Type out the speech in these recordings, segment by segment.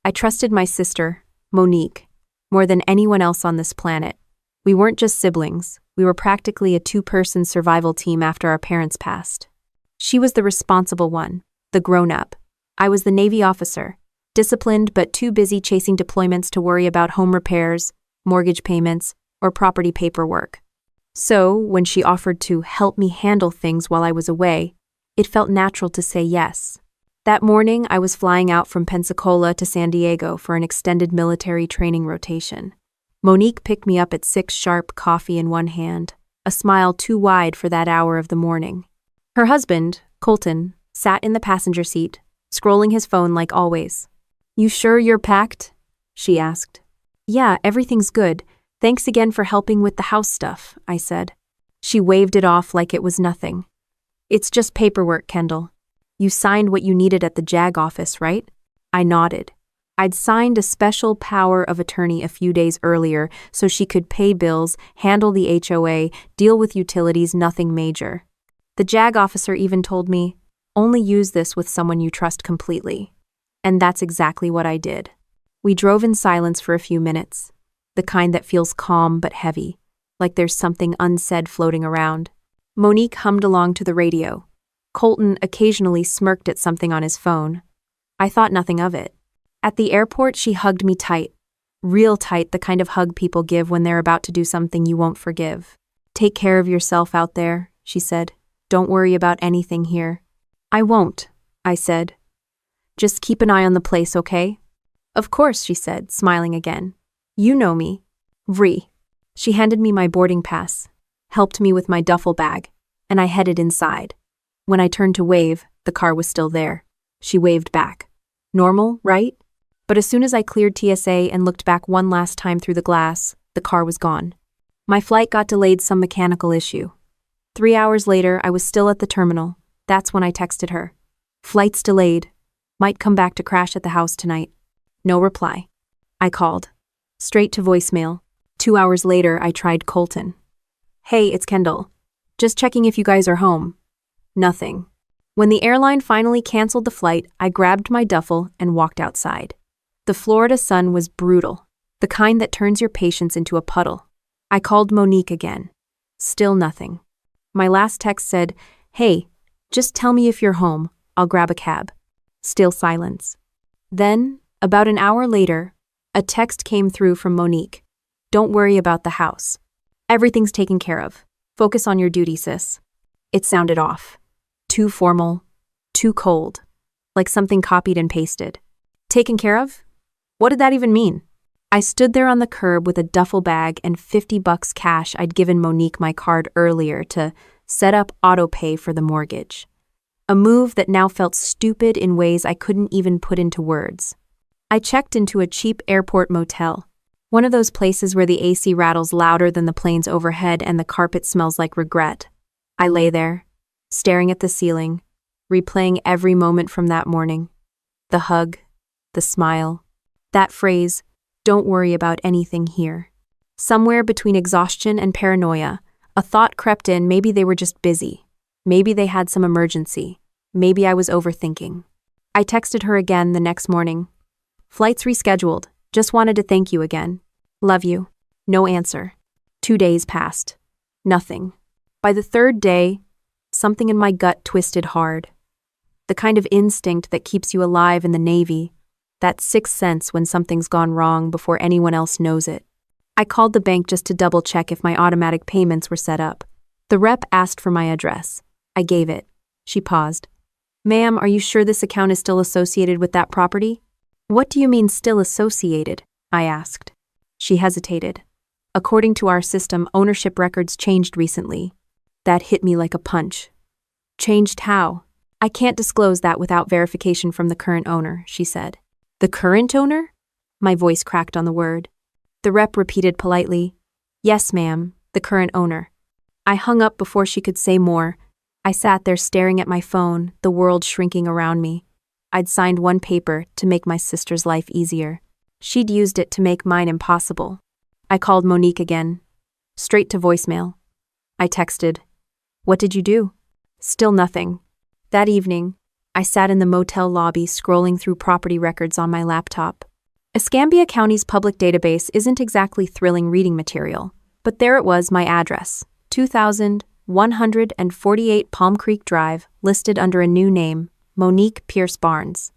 I trusted my sister, Monique, more than anyone else on this planet. We weren't just siblings, we were practically a two-person survival team after our parents passed. She was the responsible one, the grown-up. I was the Navy officer, disciplined but too busy chasing deployments to worry about home repairs, mortgage payments, or property paperwork. So, when she offered to help me handle things while I was away, it felt natural to say yes. That morning, I was flying out from Pensacola to San Diego for an extended military training rotation. Monique picked me up at 6 sharp, coffee in one hand, a smile too wide for that hour of the morning. Her husband, Colton, sat in the passenger seat, scrolling his phone like always. "You sure you're packed?" she asked. "Yeah, everything's good. Thanks again for helping with the house stuff," I said. She waved it off like it was nothing. "It's just paperwork, Kendall. You signed what you needed at the JAG office, right?" I nodded. I'd signed a special power of attorney a few days earlier so she could pay bills, handle the HOA, deal with utilities, nothing major. The JAG officer even told me, "Only use this with someone you trust completely." And that's exactly what I did. We drove in silence for a few minutes, the kind that feels calm but heavy, like there's something unsaid floating around. Monique hummed along to the radio. Colton occasionally smirked at something on his phone. I thought nothing of it. At the airport, she hugged me tight. Real tight, the kind of hug people give when they're about to do something you won't forgive. "Take care of yourself out there," she said. "Don't worry about anything here." "I won't," I said. "Just keep an eye on the place, okay?" "Of course," she said, smiling again. "You know me. Vri." She handed me my boarding pass, helped me with my duffel bag, and I headed inside. When I turned to wave, the car was still there. She waved back. Normal, right? But as soon as I cleared TSA and looked back one last time through the glass, the car was gone. My flight got delayed, some mechanical issue. 3 hours later, I was still at the terminal. That's when I texted her. "Flight's delayed. Might come back to crash at the house tonight." No reply. I called. Straight to voicemail. 2 hours later, I tried Colton. "Hey, it's Kendall. Just checking if you guys are home." Nothing. When the airline finally canceled the flight, I grabbed my duffel and walked outside. The Florida sun was brutal, the kind that turns your patience into a puddle. I called Monique again. Still nothing. My last text said, "Hey, just tell me if you're home. I'll grab a cab." Still silence. Then, about an hour later, a text came through from Monique. "Don't worry about the house. Everything's taken care of. Focus on your duty, sis." It sounded off. Too formal. Too cold. Like something copied and pasted. Taken care of? What did that even mean? I stood there on the curb with a duffel bag and $50 cash I'd given Monique my card earlier to set up auto-pay for the mortgage. A move that now felt stupid in ways I couldn't even put into words. I checked into a cheap airport motel. One of those places where the AC rattles louder than the planes overhead and the carpet smells like regret. I lay there, staring at the ceiling, replaying every moment from that morning. The hug, the smile, that phrase, "Don't worry about anything here." Somewhere between exhaustion and paranoia, a thought crept in. Maybe they were just busy. Maybe they had some emergency. Maybe I was overthinking. I texted her again the next morning. "Flight's rescheduled. Just wanted to thank you again. Love you." No answer. 2 days passed. Nothing. By the 3rd day, something in my gut twisted hard. The kind of instinct that keeps you alive in the Navy, that sixth sense when something's gone wrong before anyone else knows it. I called the bank just to double-check if my automatic payments were set up. The rep asked for my address. I gave it. She paused. "Ma'am, are you sure this account is still associated with that property?" "What do you mean still associated?" I asked. She hesitated. "According to our system, ownership records changed recently." That hit me like a punch. "Changed how?" "I can't disclose that without verification from the current owner," she said. "The current owner?" My voice cracked on the word. The rep repeated politely, "Yes, ma'am, the current owner." I hung up before she could say more. I sat there staring at my phone, the world shrinking around me. I'd signed one paper to make my sister's life easier. She'd used it to make mine impossible. I called Monique again. Straight to voicemail. I texted, "What did you do?" Still nothing. That evening, I sat in the motel lobby scrolling through property records on my laptop. Escambia County's public database isn't exactly thrilling reading material, but there it was, my address, 2148 Palm Creek Drive, listed under a new name, Monique Pierce Barnes.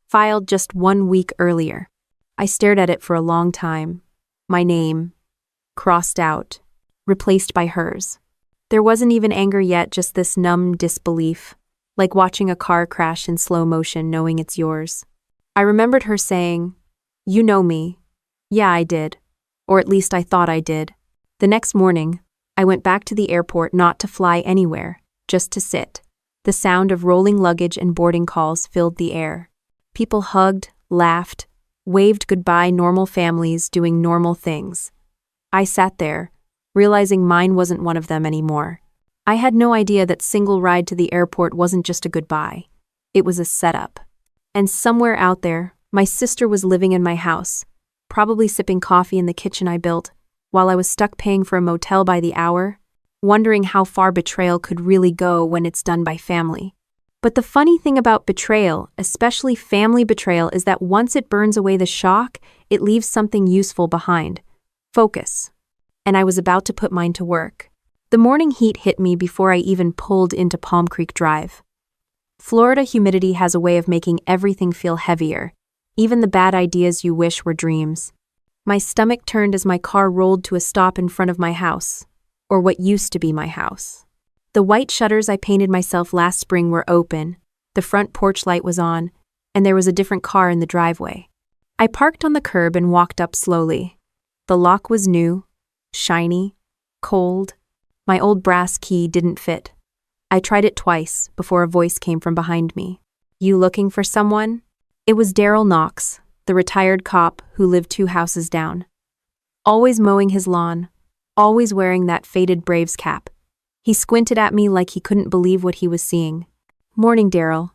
Filed just 1 week earlier. I stared at it for a long time. My name, crossed out, replaced by hers. There wasn't even anger yet, just this numb disbelief, like watching a car crash in slow motion knowing it's yours. I remembered her saying, "You know me." Yeah, I did. Or at least I thought I did. The next morning, I went back to the airport not to fly anywhere, just to sit. The sound of rolling luggage and boarding calls filled the air. People hugged, laughed, waved goodbye, normal families doing normal things. I sat there, realizing mine wasn't one of them anymore. I had no idea that single ride to the airport wasn't just a goodbye. It was a setup. And somewhere out there, my sister was living in my house, probably sipping coffee in the kitchen I built, while I was stuck paying for a motel by the hour, wondering how far betrayal could really go when it's done by family. But the funny thing about betrayal, especially family betrayal, is that once it burns away the shock, it leaves something useful behind. Focus. And I was about to put mine to work. The morning heat hit me before I even pulled into Palm Creek Drive. Florida humidity has a way of making everything feel heavier, even the bad ideas you wish were dreams. My stomach turned as my car rolled to a stop in front of my house, or what used to be my house. The white shutters I painted myself last spring were open, the front porch light was on, and there was a different car in the driveway. I parked on the curb and walked up slowly. The lock was new, shiny, cold. My old brass key didn't fit. I tried it twice before a voice came from behind me. "You looking for someone?" It was Daryl Knox, the retired cop who lived 2 houses down. Always mowing his lawn, always wearing that faded Braves cap. He squinted at me like he couldn't believe what he was seeing. "Morning, Daryl,"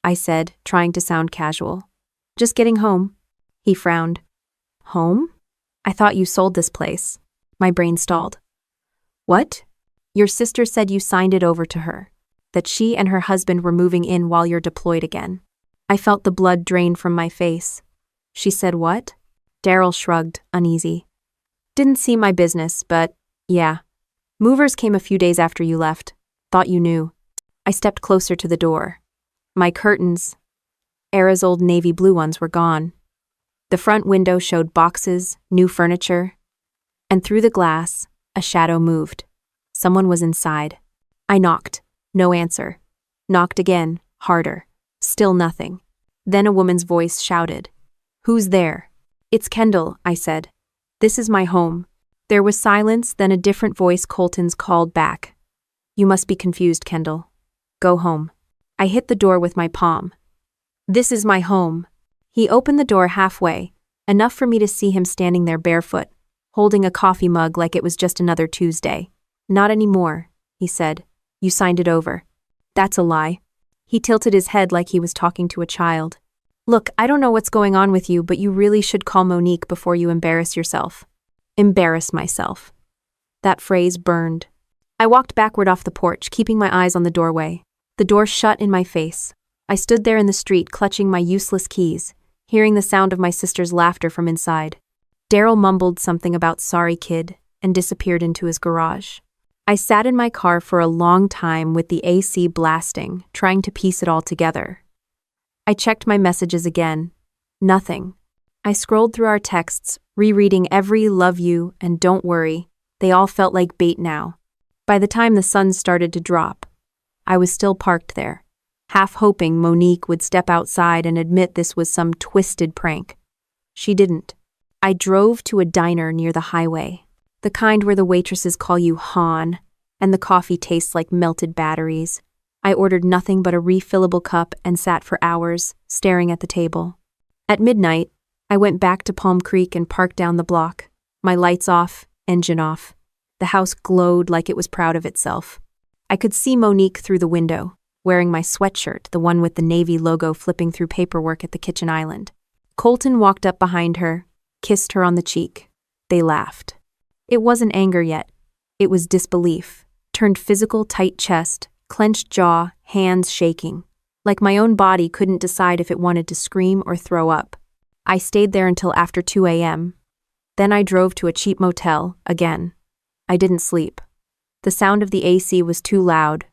I said, trying to sound casual. "Just getting home." He frowned. "Home? I thought you sold this place." My brain stalled. "What? Your sister said you signed it over to her, that she and her husband were moving in while you're deployed again." I felt the blood drain from my face. "She said what?" Daryl shrugged, uneasy. "Didn't seem my business, but yeah. Movers came a few days after you left. Thought you knew." I stepped closer to the door. My curtains, Era's old navy blue ones, were gone. The front window showed boxes, new furniture, and through the glass, a shadow moved. Someone was inside. I knocked. No answer. Knocked again, harder. Still nothing. Then a woman's voice shouted, "Who's there?" "It's Kendall," I said. "This is my home." There was silence, then a different voice, Colton's, called back. "You must be confused, Kendall. Go home." I hit the door with my palm. "This is my home." He opened the door halfway, enough for me to see him standing there barefoot, holding a coffee mug like it was just another Tuesday. "Not anymore," he said. "You signed it over." "That's a lie." He tilted his head like he was talking to a child. "Look, I don't know what's going on with you, but you really should call Monique before you embarrass yourself." Embarrass myself. That phrase burned. I walked backward off the porch, keeping my eyes on the doorway. The door shut in my face. I stood there in the street, clutching my useless keys, hearing the sound of my sister's laughter from inside. Daryl mumbled something about "sorry, kid," and disappeared into his garage. I sat in my car for a long time with the AC blasting, trying to piece it all together. I checked my messages again. Nothing. I scrolled through our texts, rereading every "love you" and "don't worry." They all felt like bait now. By the time the sun started to drop, I was still parked there, half hoping Monique would step outside and admit this was some twisted prank. She didn't. I drove to a diner near the highway, the kind where the waitresses call you Hon, and the coffee tastes like melted batteries. I ordered nothing but a refillable cup and sat for hours, staring at the table. At midnight, I went back to Palm Creek and parked down the block, my lights off, engine off. The house glowed like it was proud of itself. I could see Monique through the window, wearing my sweatshirt, the one with the Navy logo, flipping through paperwork at the kitchen island. Colton walked up behind her, kissed her on the cheek. They laughed. It wasn't anger yet. It was disbelief, turned physical, tight chest, clenched jaw, hands shaking, like my own body couldn't decide if it wanted to scream or throw up. I stayed there until after 2 a.m. Then I drove to a cheap motel, again. I didn't sleep. The sound of the AC was too loud,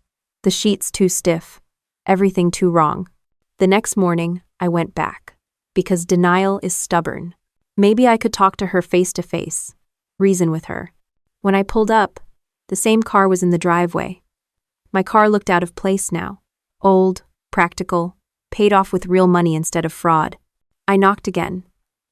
the sheets too stiff, everything too wrong. The next morning, I went back. Because denial is stubborn. Maybe I could talk to her face to face, reason with her. When I pulled up, the same car was in the driveway. My car looked out of place now. Old, practical, paid off with real money instead of fraud. I knocked again.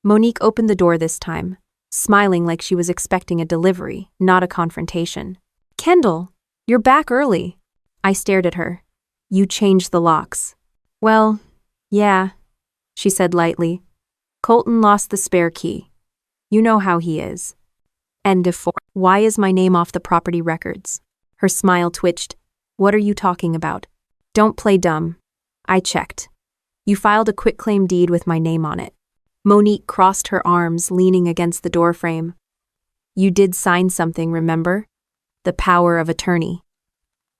Monique opened the door this time, smiling like she was expecting a delivery, not a confrontation. "Kendall, you're back early." I stared at her. "You changed the locks." "Well, yeah," she said lightly. "Colton lost the spare key. You know how he is." End of 4. Why is my name off the property records? Her smile twitched. "What are you talking about?" "Don't play dumb." I checked. "You filed a quitclaim deed with my name on it." Monique crossed her arms, leaning against the doorframe. "You did sign something, remember? The power of attorney.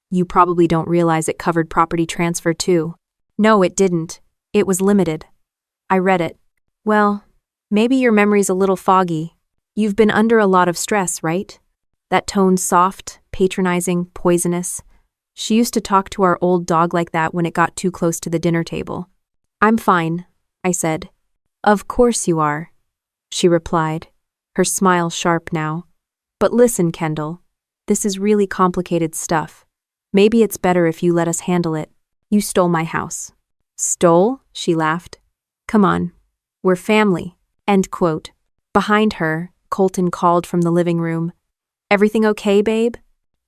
You probably don't realize it covered property transfer too." "No, it didn't. It was limited." I read it. "Well, maybe your memory's a little foggy. You've been under a lot of stress, right?" That tone soft, patronizing, poisonous. She used to talk to our old dog like that when it got too close to the dinner table. "I'm fine," I said. "Of course you are," she replied, her smile sharp now. "But listen, Kendall, this is really complicated stuff. Maybe it's better if you let us handle it. You stole my house." "Stole?" she laughed. "Come on. We're family." End quote. Behind her, Colton called from the living room. "Everything okay, babe?"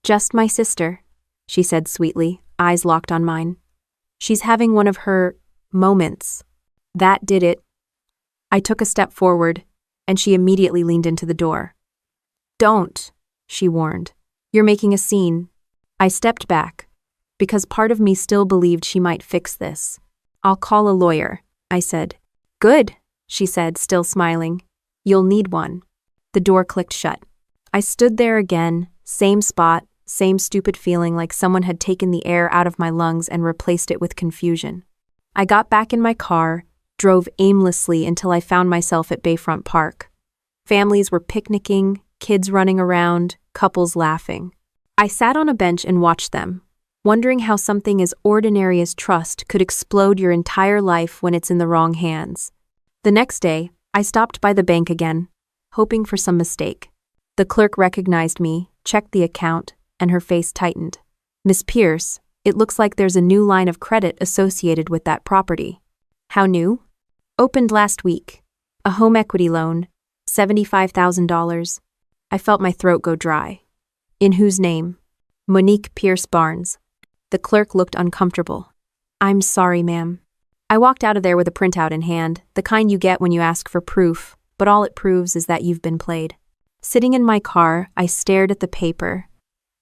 "Just my sister," she said sweetly, eyes locked on mine. "She's having one of her moments." That did it. I took a step forward, and she immediately leaned into the door. "Don't," she warned. "You're making a scene." I stepped back, because part of me still believed she might fix this. "I'll call a lawyer," I said. "Good," she said, still smiling. "You'll need one." The door clicked shut. I stood there again, same spot, same stupid feeling like someone had taken the air out of my lungs and replaced it with confusion. I got back in my car, drove aimlessly until I found myself at Bayfront Park. Families were picnicking, kids running around, couples laughing. I sat on a bench and watched them, wondering how something as ordinary as trust could explode your entire life when it's in the wrong hands. The next day, I stopped by the bank again, hoping for some mistake. The clerk recognized me, checked the account, and her face tightened. "Miss Pierce, it looks like there's a new line of credit associated with that property." "How new?" "Opened last week. A home equity loan, $75,000. I felt my throat go dry. "In whose name?" "Monique Pierce Barnes." The clerk looked uncomfortable. "I'm sorry, ma'am." I walked out of there with a printout in hand, the kind you get when you ask for proof, but all it proves is that you've been played. Sitting in my car, I stared at the paper.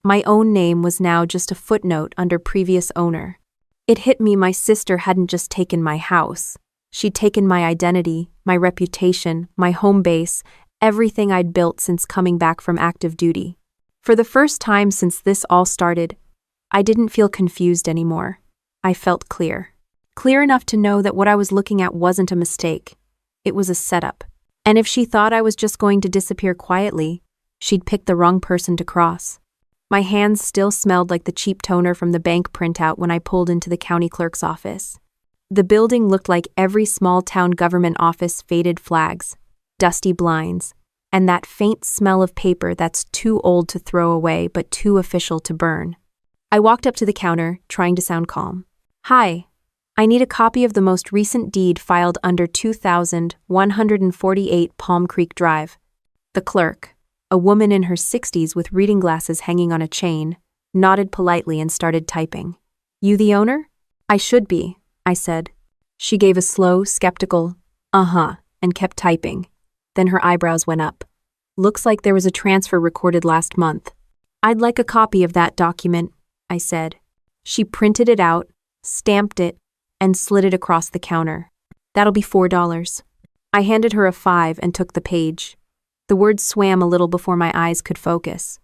My own name was now just a footnote under previous owner. It hit me my sister hadn't just taken my house. She'd taken my identity, my reputation, my home base, everything I'd built since coming back from active duty. For the first time since this all started, I didn't feel confused anymore. I felt clear. Clear enough to know that what I was looking at wasn't a mistake. It was a setup. And if she thought I was just going to disappear quietly, she'd picked the wrong person to cross. My hands still smelled like the cheap toner from the bank printout when I pulled into the county clerk's office. The building looked like every small-town government office: faded flags, dusty blinds, and that faint smell of paper that's too old to throw away but too official to burn. I walked up to the counter, trying to sound calm. "Hi, I need a copy of the most recent deed filed under 2148 Palm Creek Drive." The clerk, a woman in her 60s with reading glasses hanging on a chain, nodded politely and started typing. "You the owner?" "I should be," I said. She gave a slow, skeptical, "Uh-huh," and kept typing. Then her eyebrows went up. "Looks like there was a transfer recorded last month." "I'd like a copy of that document," I said. She printed it out, stamped it, and slid it across the counter. "That'll be $4. I handed her a 5 and took the page. The words swam a little before my eyes could focus.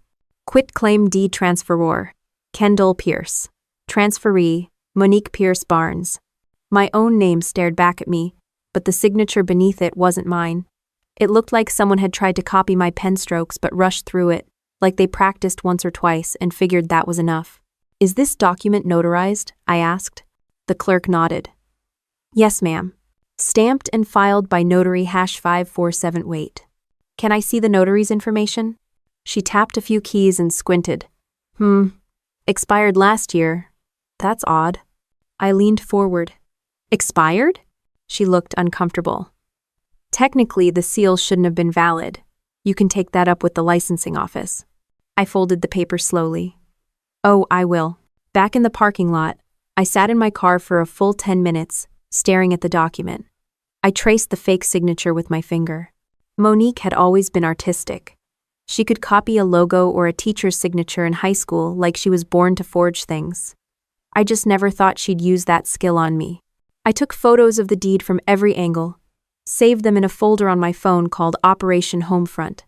Quitclaim deed transferor, Kendall Pierce. Transferee, Monique Pierce Barnes. My own name stared back at me, but the signature beneath it wasn't mine. It looked like someone had tried to copy my pen strokes but rushed through it, like they practiced once or twice and figured that was enough. "Is this document notarized?" I asked. The clerk nodded. "Yes, ma'am. Stamped and filed by notary #547 wait. Can I see the notary's information?" She tapped a few keys and squinted. Expired last year. That's odd." I leaned forward. "Expired?" She looked uncomfortable. "Technically, the seal shouldn't have been valid. You can take that up with the licensing office." I folded the paper slowly. "Oh, I will." Back in the parking lot, I sat in my car for a full 10 minutes, staring at the document. I traced the fake signature with my finger. Monique had always been artistic. She could copy a logo or a teacher's signature in high school like she was born to forge things. I just never thought she'd use that skill on me. I took photos of the deed from every angle, saved them in a folder on my phone called Operation Homefront.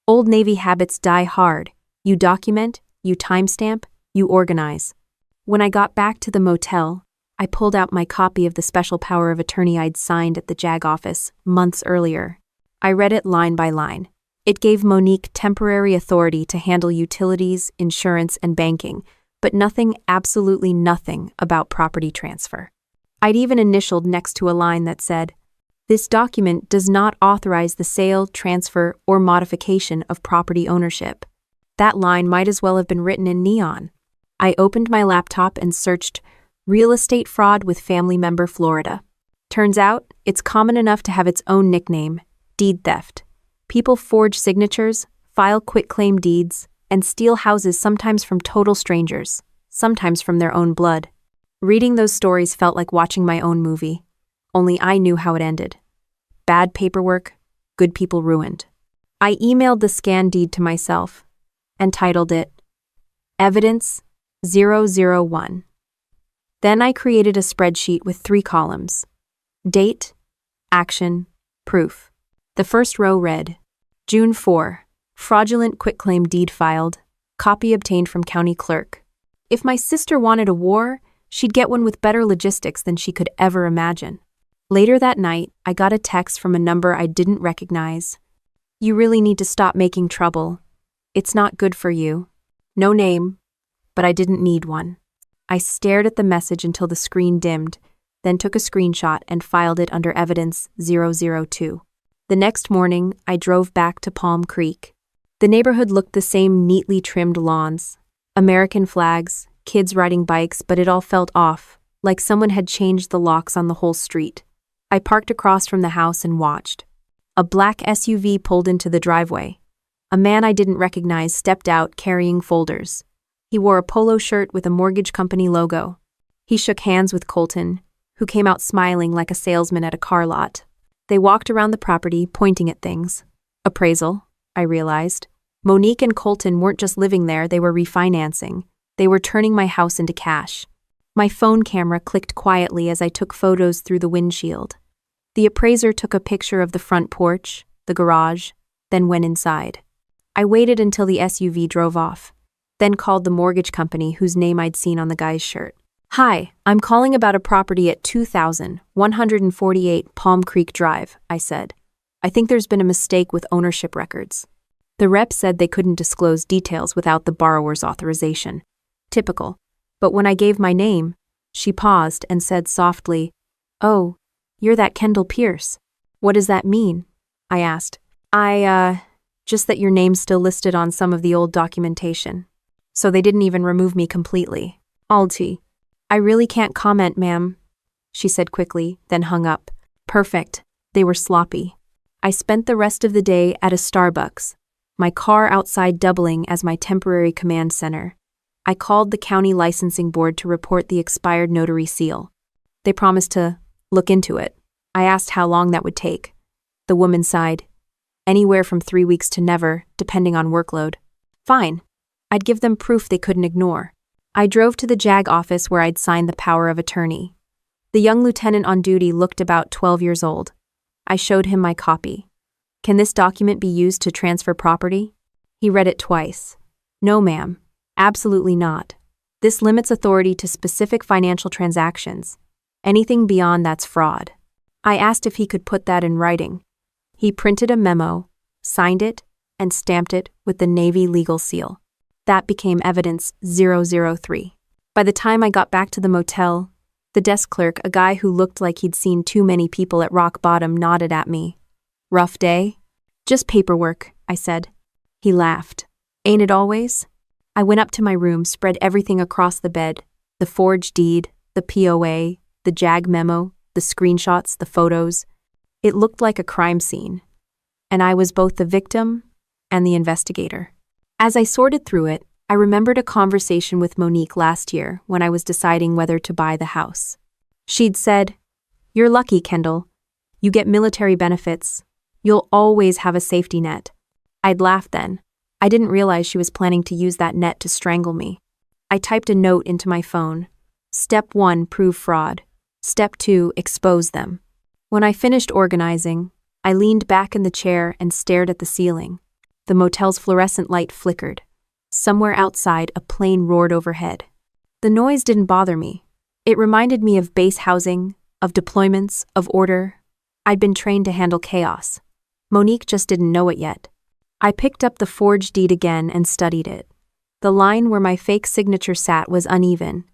Old Navy habits die hard. You document, you timestamp, you organize. When I got back to the motel, I pulled out my copy of the special power of attorney I'd signed at the JAG office months earlier. I read it line by line. It gave Monique temporary authority to handle utilities, insurance, and banking, but nothing, absolutely nothing, about property transfer. I'd even initialed next to a line that said, "This document does not authorize the sale, transfer, or modification of property ownership." That line might as well have been written in neon. I opened my laptop and searched "real estate fraud with family member Florida." Turns out, it's common enough to have its own nickname, deed theft. People forge signatures, file quitclaim deeds, and steal houses sometimes from total strangers, sometimes from their own blood. Reading those stories felt like watching my own movie, only I knew how it ended. Bad paperwork, good people ruined. I emailed the scanned deed to myself and titled it Evidence 001. Then I created a spreadsheet with 3 columns: date, action, proof. The first row read, June 4, fraudulent quitclaim deed filed, copy obtained from county clerk. If my sister wanted a war, she'd get one with better logistics than she could ever imagine. Later that night, I got a text from a number I didn't recognize. "You really need to stop making trouble. It's not good for you." No name, but I didn't need one. I stared at the message until the screen dimmed, then took a screenshot and filed it under Evidence 002. The next morning, I drove back to Palm Creek. The neighborhood looked the same: neatly trimmed lawns, American flags, kids riding bikes, but it all felt off, like someone had changed the locks on the whole street. I parked across from the house and watched. A black SUV pulled into the driveway. A man I didn't recognize stepped out carrying folders. He wore a polo shirt with a mortgage company logo. He shook hands with Colton, who came out smiling like a salesman at a car lot. They walked around the property, pointing at things. Appraisal, I realized. Monique and Colton weren't just living there, they were refinancing. They were turning my house into cash. My phone camera clicked quietly as I took photos through the windshield. The appraiser took a picture of the front porch, the garage, then went inside. I waited until the SUV drove off, then called the mortgage company whose name I'd seen on the guy's shirt. "Hi, I'm calling about a property at 2148 Palm Creek Drive," I said. "I think there's been a mistake with ownership records." The rep said they couldn't disclose details without the borrower's authorization. Typical. But when I gave my name, she paused and said softly, "Oh, you're that Kendall Pierce." "What does that mean?" I asked. Just that your name's still listed on some of the old documentation. So they didn't even remove me completely. Alti. "I really can't comment, ma'am," she said quickly, then hung up. Perfect. They were sloppy. I spent the rest of the day at a Starbucks, my car outside doubling as my temporary command center. I called the county licensing board to report the expired notary seal. They promised to look into it. I asked how long that would take. The woman sighed. Anywhere from 3 weeks to never, depending on workload. Fine. I'd give them proof they couldn't ignore. I drove to the JAG office where I'd signed the power of attorney. The young lieutenant on duty looked about 12 years old. I showed him my copy. "Can this document be used to transfer property?" He read it twice. "No, ma'am. Absolutely not. This limits authority to specific financial transactions. Anything beyond that's fraud." I asked if he could put that in writing. He printed a memo, signed it, and stamped it with the Navy legal seal. That became evidence 003. By the time I got back to the motel, the desk clerk, a guy who looked like he'd seen too many people at rock bottom, nodded at me. Rough day? Just paperwork, I said. He laughed. Ain't it always? I went up to my room, spread everything across the bed. The forged deed, the POA, the JAG memo, the screenshots, the photos. It looked like a crime scene. And I was both the victim and the investigator. As I sorted through it, I remembered a conversation with Monique last year when I was deciding whether to buy the house. She'd said, "You're lucky, Kendall. You get military benefits. You'll always have a safety net." I'd laughed then. I didn't realize she was planning to use that net to strangle me. I typed a note into my phone. Step 1, prove fraud. Step 2, expose them. When I finished organizing, I leaned back in the chair and stared at the ceiling. The motel's fluorescent light flickered. Somewhere outside, a plane roared overhead. The noise didn't bother me. It reminded me of base housing, of deployments, of order. I'd been trained to handle chaos. Monique just didn't know it yet. I picked up the forged deed again and studied it. The line where my fake signature sat was uneven.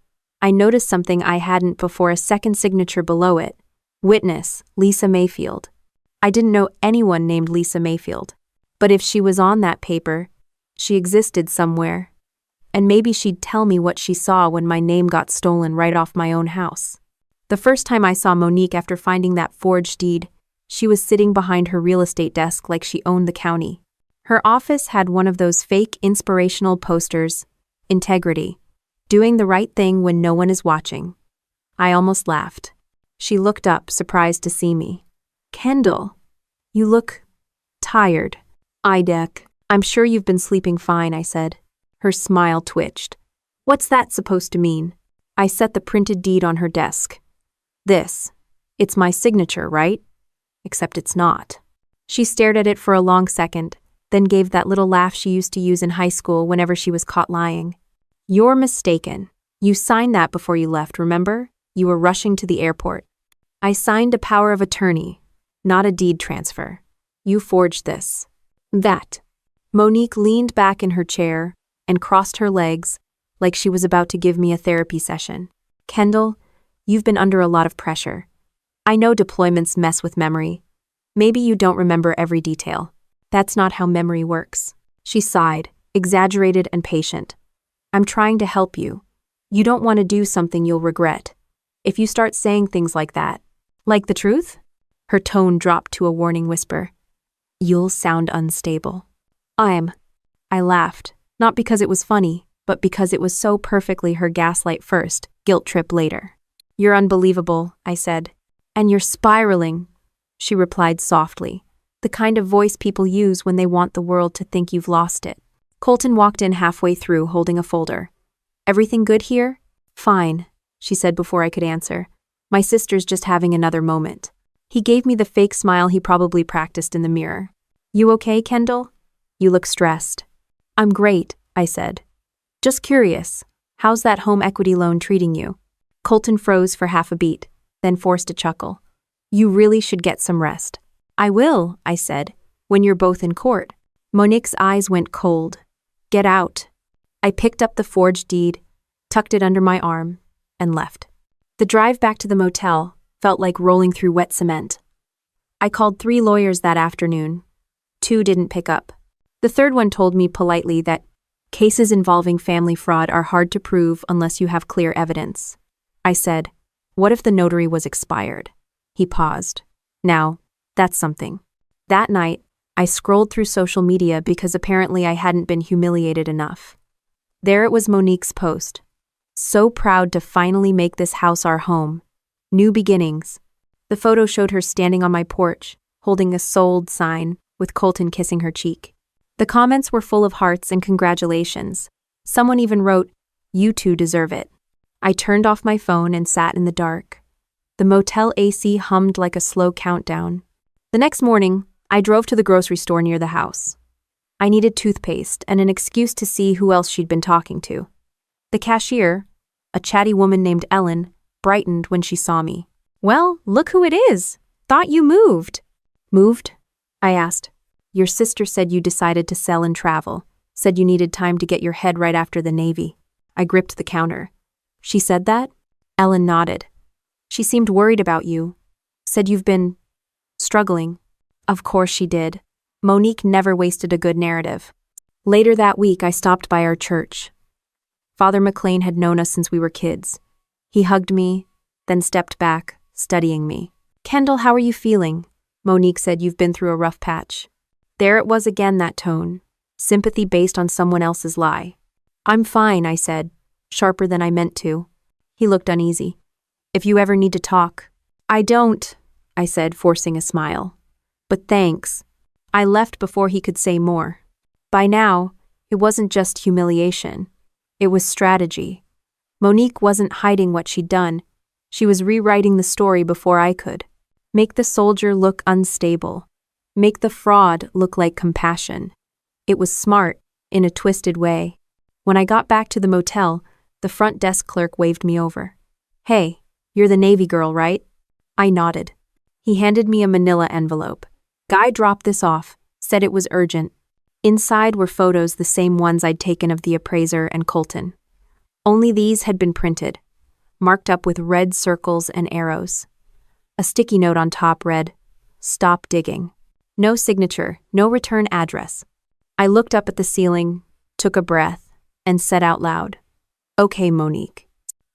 I noticed something I hadn't before: a second signature below it. Witness, Lisa Mayfield. I didn't know anyone named Lisa Mayfield. But if she was on that paper, she existed somewhere. And maybe she'd tell me what she saw when my name got stolen right off my own house. The first time I saw Monique after finding that forged deed, she was sitting behind her real estate desk like she owned the county. Her office had one of those fake inspirational posters, integrity, doing the right thing when no one is watching. I almost laughed. She looked up, surprised to see me. "Kendall, you look tired." "I'm sure you've been sleeping fine," I said. Her smile twitched. "What's that supposed to mean?" I set the printed deed on her desk. It's my signature, right? Except it's not." She stared at it for a long second, then gave that little laugh she used to use in high school whenever she was caught lying. "You're mistaken. You signed that before you left, remember? You were rushing to the airport." "I signed a power of attorney, not a deed transfer. You forged this." "That." Monique leaned back in her chair and crossed her legs like she was about to give me a therapy session. "Kendall, you've been under a lot of pressure. I know deployments mess with memory. Maybe you don't remember every detail. That's not how memory works." She sighed, exaggerated and patient. "I'm trying to help you. You don't want to do something you'll regret. If you start saying things like that." "Like the truth?" Her tone dropped to a warning whisper. "You'll sound unstable." I laughed, not because it was funny, but because it was so perfectly her gaslight first, guilt trip later. "You're unbelievable," I said. "And you're spiraling," she replied softly, the kind of voice people use when they want the world to think you've lost it. Colton walked in halfway through, holding a folder. "Everything good here?" "Fine," she said before I could answer. "My sister's just having another moment." He gave me the fake smile he probably practiced in the mirror. "You okay, Kendall? You look stressed." "I'm great," I said. "Just curious, how's that home equity loan treating you?" Colton froze for half a beat, then forced a chuckle. "You really should get some rest." "I will," I said, "when you're both in court." Monique's eyes went cold. "Get out." I picked up the forged deed, tucked it under my arm, and left. The drive back to the motel felt like rolling through wet cement. I called 3 lawyers that afternoon. 2 didn't pick up. The third one told me politely that cases involving family fraud are hard to prove unless you have clear evidence. I said, "What if the notary was expired?" He paused. "Now, that's something." That night, I scrolled through social media because apparently I hadn't been humiliated enough. There it was, Monique's post. "So proud to finally make this house our home. New beginnings." The photo showed her standing on my porch, holding a sold sign, with Colton kissing her cheek. The comments were full of hearts and congratulations. Someone even wrote, "You two deserve it." I turned off my phone and sat in the dark. The motel AC hummed like a slow countdown. The next morning, I drove to the grocery store near the house. I needed toothpaste and an excuse to see who else she'd been talking to. The cashier, a chatty woman named Ellen, brightened when she saw me. "Well, look who it is," Thought you moved. Moved? I asked. Your sister said you decided to sell and travel. Said you needed time to get your head right after the Navy. I gripped the counter. She said that? Ellen nodded. She seemed worried about you. Said you've been struggling. Of course she did. Monique never wasted a good narrative. Later that week, I stopped by our church. Father McLean had known us since we were kids. He hugged me, then stepped back, studying me. Kendall, how are you feeling? Monique said you've been through a rough patch. There it was again, that tone. Sympathy based on someone else's lie. I'm fine, I said, sharper than I meant to. He looked uneasy. If you ever need to talk. I don't, I said, forcing a smile. But thanks. I left before he could say more. By now, it wasn't just humiliation. It was strategy. Monique wasn't hiding what she'd done. She was rewriting the story before I could. Make the soldier look unstable. Make the fraud look like compassion. It was smart, in a twisted way. When I got back to the motel, the front desk clerk waved me over. Hey, you're the Navy girl, right? I nodded. He handed me a manila envelope. Guy dropped this off, said it was urgent. Inside were photos the same ones I'd taken of the appraiser and Colton. Only these had been printed, marked up with red circles and arrows. A sticky note on top read, "Stop digging." No signature, no return address. I looked up at the ceiling, took a breath, and said out loud, "Okay, Monique."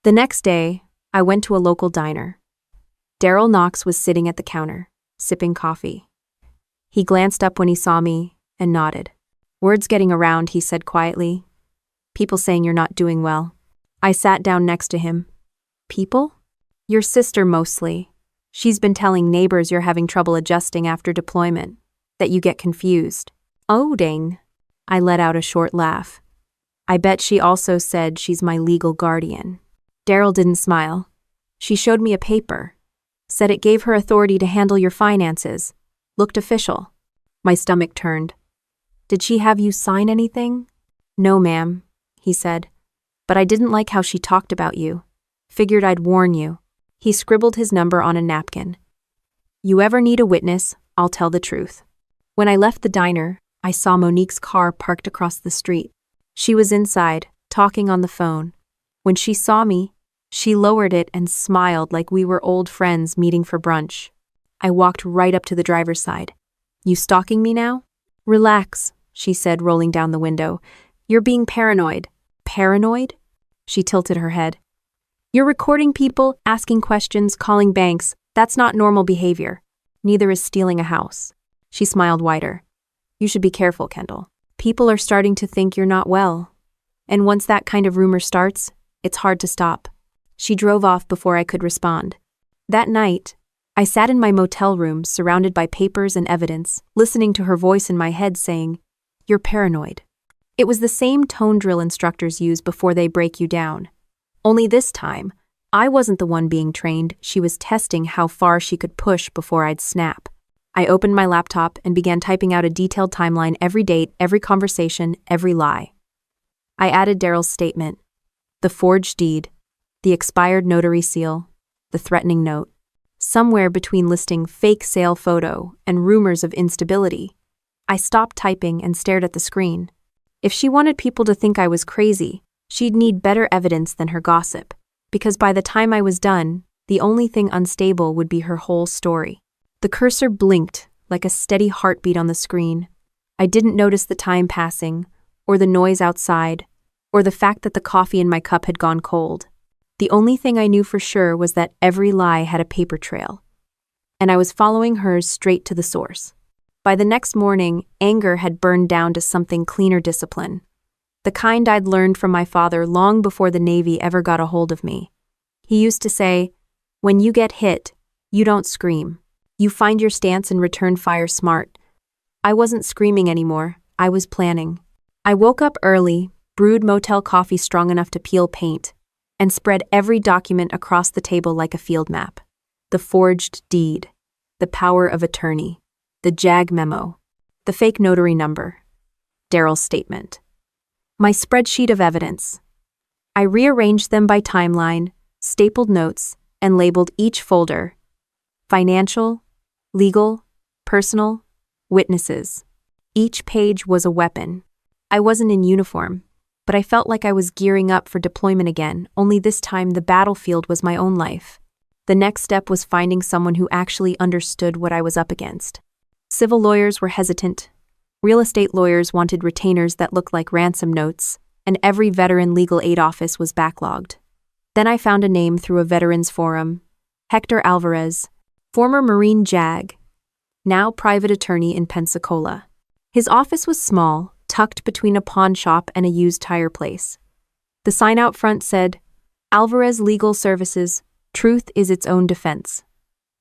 The next day, I went to a local diner. Daryl Knox was sitting at the counter, sipping coffee. He glanced up when he saw me and nodded. "Word's getting around," he said quietly. "People saying you're not doing well." I sat down next to him. "People?" "Your sister mostly. She's been telling neighbors you're having trouble adjusting after deployment, that you get confused." "Oh, dang." I let out a short laugh. "I bet she also said she's my legal guardian." Daryl didn't smile. "She showed me a paper. Said it gave her authority to handle your finances. Looked official." My stomach turned. "Did she have you sign anything?" "No, ma'am," he said. "But I didn't like how she talked about you. Figured I'd warn you." He scribbled his number on a napkin. "You ever need a witness, I'll tell the truth." When I left the diner, I saw Monique's car parked across the street. She was inside, talking on the phone. When she saw me, she lowered it and smiled like we were old friends meeting for brunch. I walked right up to the driver's side. "You stalking me now?" "Relax," she said, rolling down the window. "You're being paranoid." "Paranoid?" She tilted her head. "You're recording people, asking questions, calling banks. That's not normal behavior. Neither is stealing a house." She smiled wider. "You should be careful, Kendall. People are starting to think you're not well. And once that kind of rumor starts, it's hard to stop." She drove off before I could respond. That night, I sat in my motel room, surrounded by papers and evidence, listening to her voice in my head saying, "You're paranoid." It was the same tone drill instructors use before they break you down. Only this time, I wasn't the one being trained. She was testing how far she could push before I'd snap. I opened my laptop and began typing out a detailed timeline, every date, every conversation, every lie. I added Daryl's statement, the forged deed, the expired notary seal, the threatening note. Somewhere between listing fake sale photo and rumors of instability, I stopped typing and stared at the screen. If she wanted people to think I was crazy, she'd need better evidence than her gossip, because by the time I was done, the only thing unstable would be her whole story. The cursor blinked like a steady heartbeat on the screen. I didn't notice the time passing, or the noise outside, or the fact that the coffee in my cup had gone cold. The only thing I knew for sure was that every lie had a paper trail, and I was following hers straight to the source. By the next morning, anger had burned down to something cleaner discipline. The kind I'd learned from my father long before the Navy ever got a hold of me. He used to say, "When you get hit, you don't scream. You find your stance and return fire smart." I wasn't screaming anymore. I was planning. I woke up early, brewed motel coffee strong enough to peel paint, and spread every document across the table like a field map. The forged deed, the power of attorney, the JAG memo, the fake notary number, Daryl's statement. My spreadsheet of evidence. I rearranged them by timeline, stapled notes, and labeled each folder: financial, Legal, personal, witnesses. Each page was a weapon. I wasn't in uniform, but I felt like I was gearing up for deployment again, only this time the battlefield was my own life. The next step was finding someone who actually understood what I was up against. Civil lawyers were hesitant. Real estate lawyers wanted retainers that looked like ransom notes, and every veteran legal aid office was backlogged. Then I found a name through a veterans forum, Hector Alvarez, former Marine JAG, now private attorney in Pensacola. His office was small, tucked between a pawn shop and a used tire place. The sign out front said, Alvarez Legal Services, truth is its own defense.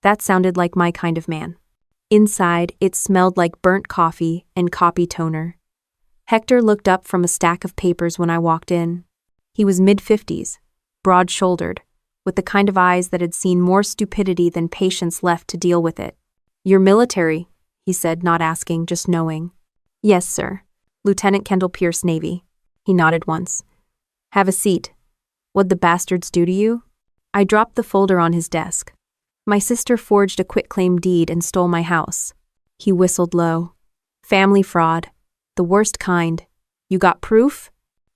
That sounded like my kind of man. Inside, it smelled like burnt coffee and copy toner. Hector looked up from a stack of papers when I walked in. He was mid-50s, broad-shouldered, with the kind of eyes that had seen more stupidity than patience left to deal with it. You're military, he said, not asking, just knowing. Yes, sir. Lieutenant Kendall Pierce, Navy. He nodded once. Have a seat. What'd the bastards do to you? I dropped the folder on his desk. My sister forged a quitclaim deed and stole my house. He whistled low. Family fraud. The worst kind. You got proof?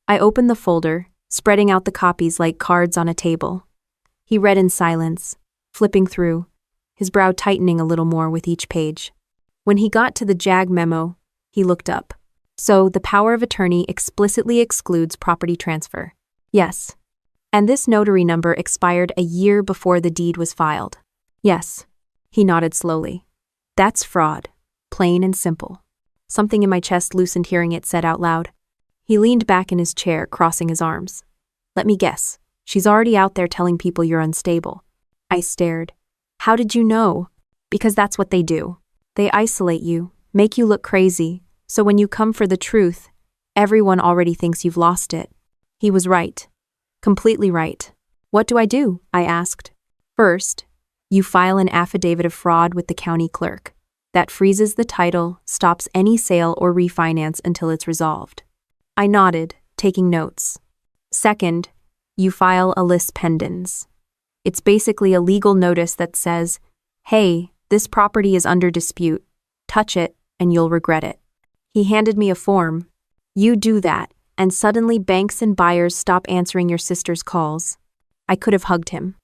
I opened the folder, spreading out the copies like cards on a table. He read in silence, flipping through, his brow tightening a little more with each page. When he got to the JAG memo, he looked up. So, the power of attorney explicitly excludes property transfer. Yes. And this notary number expired a year before the deed was filed. Yes. He nodded slowly. That's fraud. Plain and simple. Something in my chest loosened hearing it said out loud. He leaned back in his chair, crossing his arms. Let me guess. She's already out there telling people you're unstable. I stared. How did you know? Because that's what they do. They isolate you, make you look crazy, so when you come for the truth, everyone already thinks you've lost it. He was right. Completely right. What do I do? I asked. First, you file an affidavit of fraud with the county clerk. That freezes the title, stops any sale or refinance until it's resolved. I nodded, taking notes. Second, you file a lis pendens. It's basically a legal notice that says, hey, this property is under dispute. Touch it, and you'll regret it. He handed me a form. You do that, and suddenly banks and buyers stop answering your sister's calls. I could have hugged him.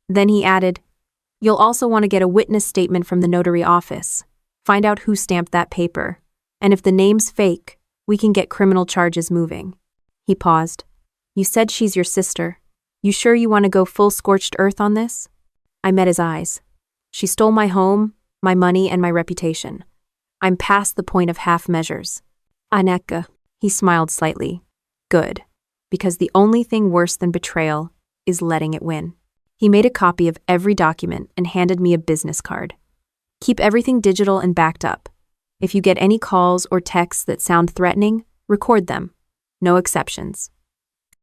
Then he added, you'll also want to get a witness statement from the notary office. Find out who stamped that paper. And if the name's fake, we can get criminal charges moving. He paused. You said she's your sister. You sure you want to go full scorched earth on this? I met his eyes. She stole my home, my money, and my reputation. I'm past the point of half measures. Aneka. He smiled slightly. Good. Because the only thing worse than betrayal is letting it win. He made a copy of every document and handed me a business card. Keep everything digital and backed up. If you get any calls or texts that sound threatening, record them. No exceptions.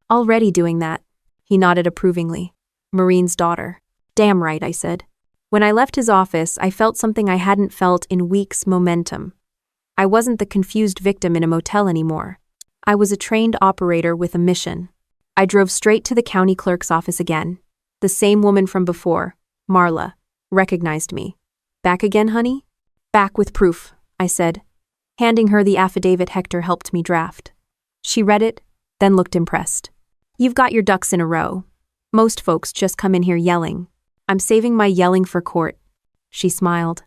Already doing that. He nodded approvingly. Marine's daughter. Damn right, I said. When I left his office, I felt something I hadn't felt in weeks: momentum. I wasn't the confused victim in a motel anymore. I was a trained operator with a mission. I drove straight to the county clerk's office again. The same woman from before, Marla, recognized me. Back again, honey? Back with proof, I said, handing her the affidavit Hector helped me draft. She read it, then looked impressed. You've got your ducks in a row. Most folks just come in here yelling. I'm saving my yelling for court. She smiled.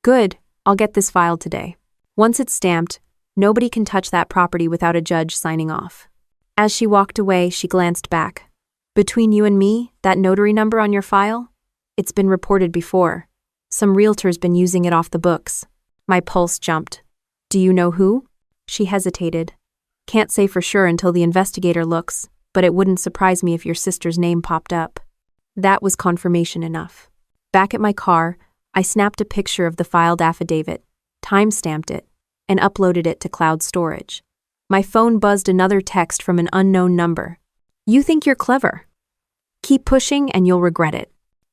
Good, I'll get this filed today. Once it's stamped, nobody can touch that property without a judge signing off. As she walked away, she glanced back. Between you and me, that notary number on your file? It's been reported before. Some realtor's been using it off the books. My pulse jumped. Do you know who? She hesitated. Can't say for sure until the investigator looks, but it wouldn't surprise me if your sister's name popped up. That was confirmation enough. Back at my car, I snapped a picture of the filed affidavit, time-stamped it, and uploaded it to cloud storage. My phone buzzed another text from an unknown number. You think you're clever. Keep pushing and you'll regret it.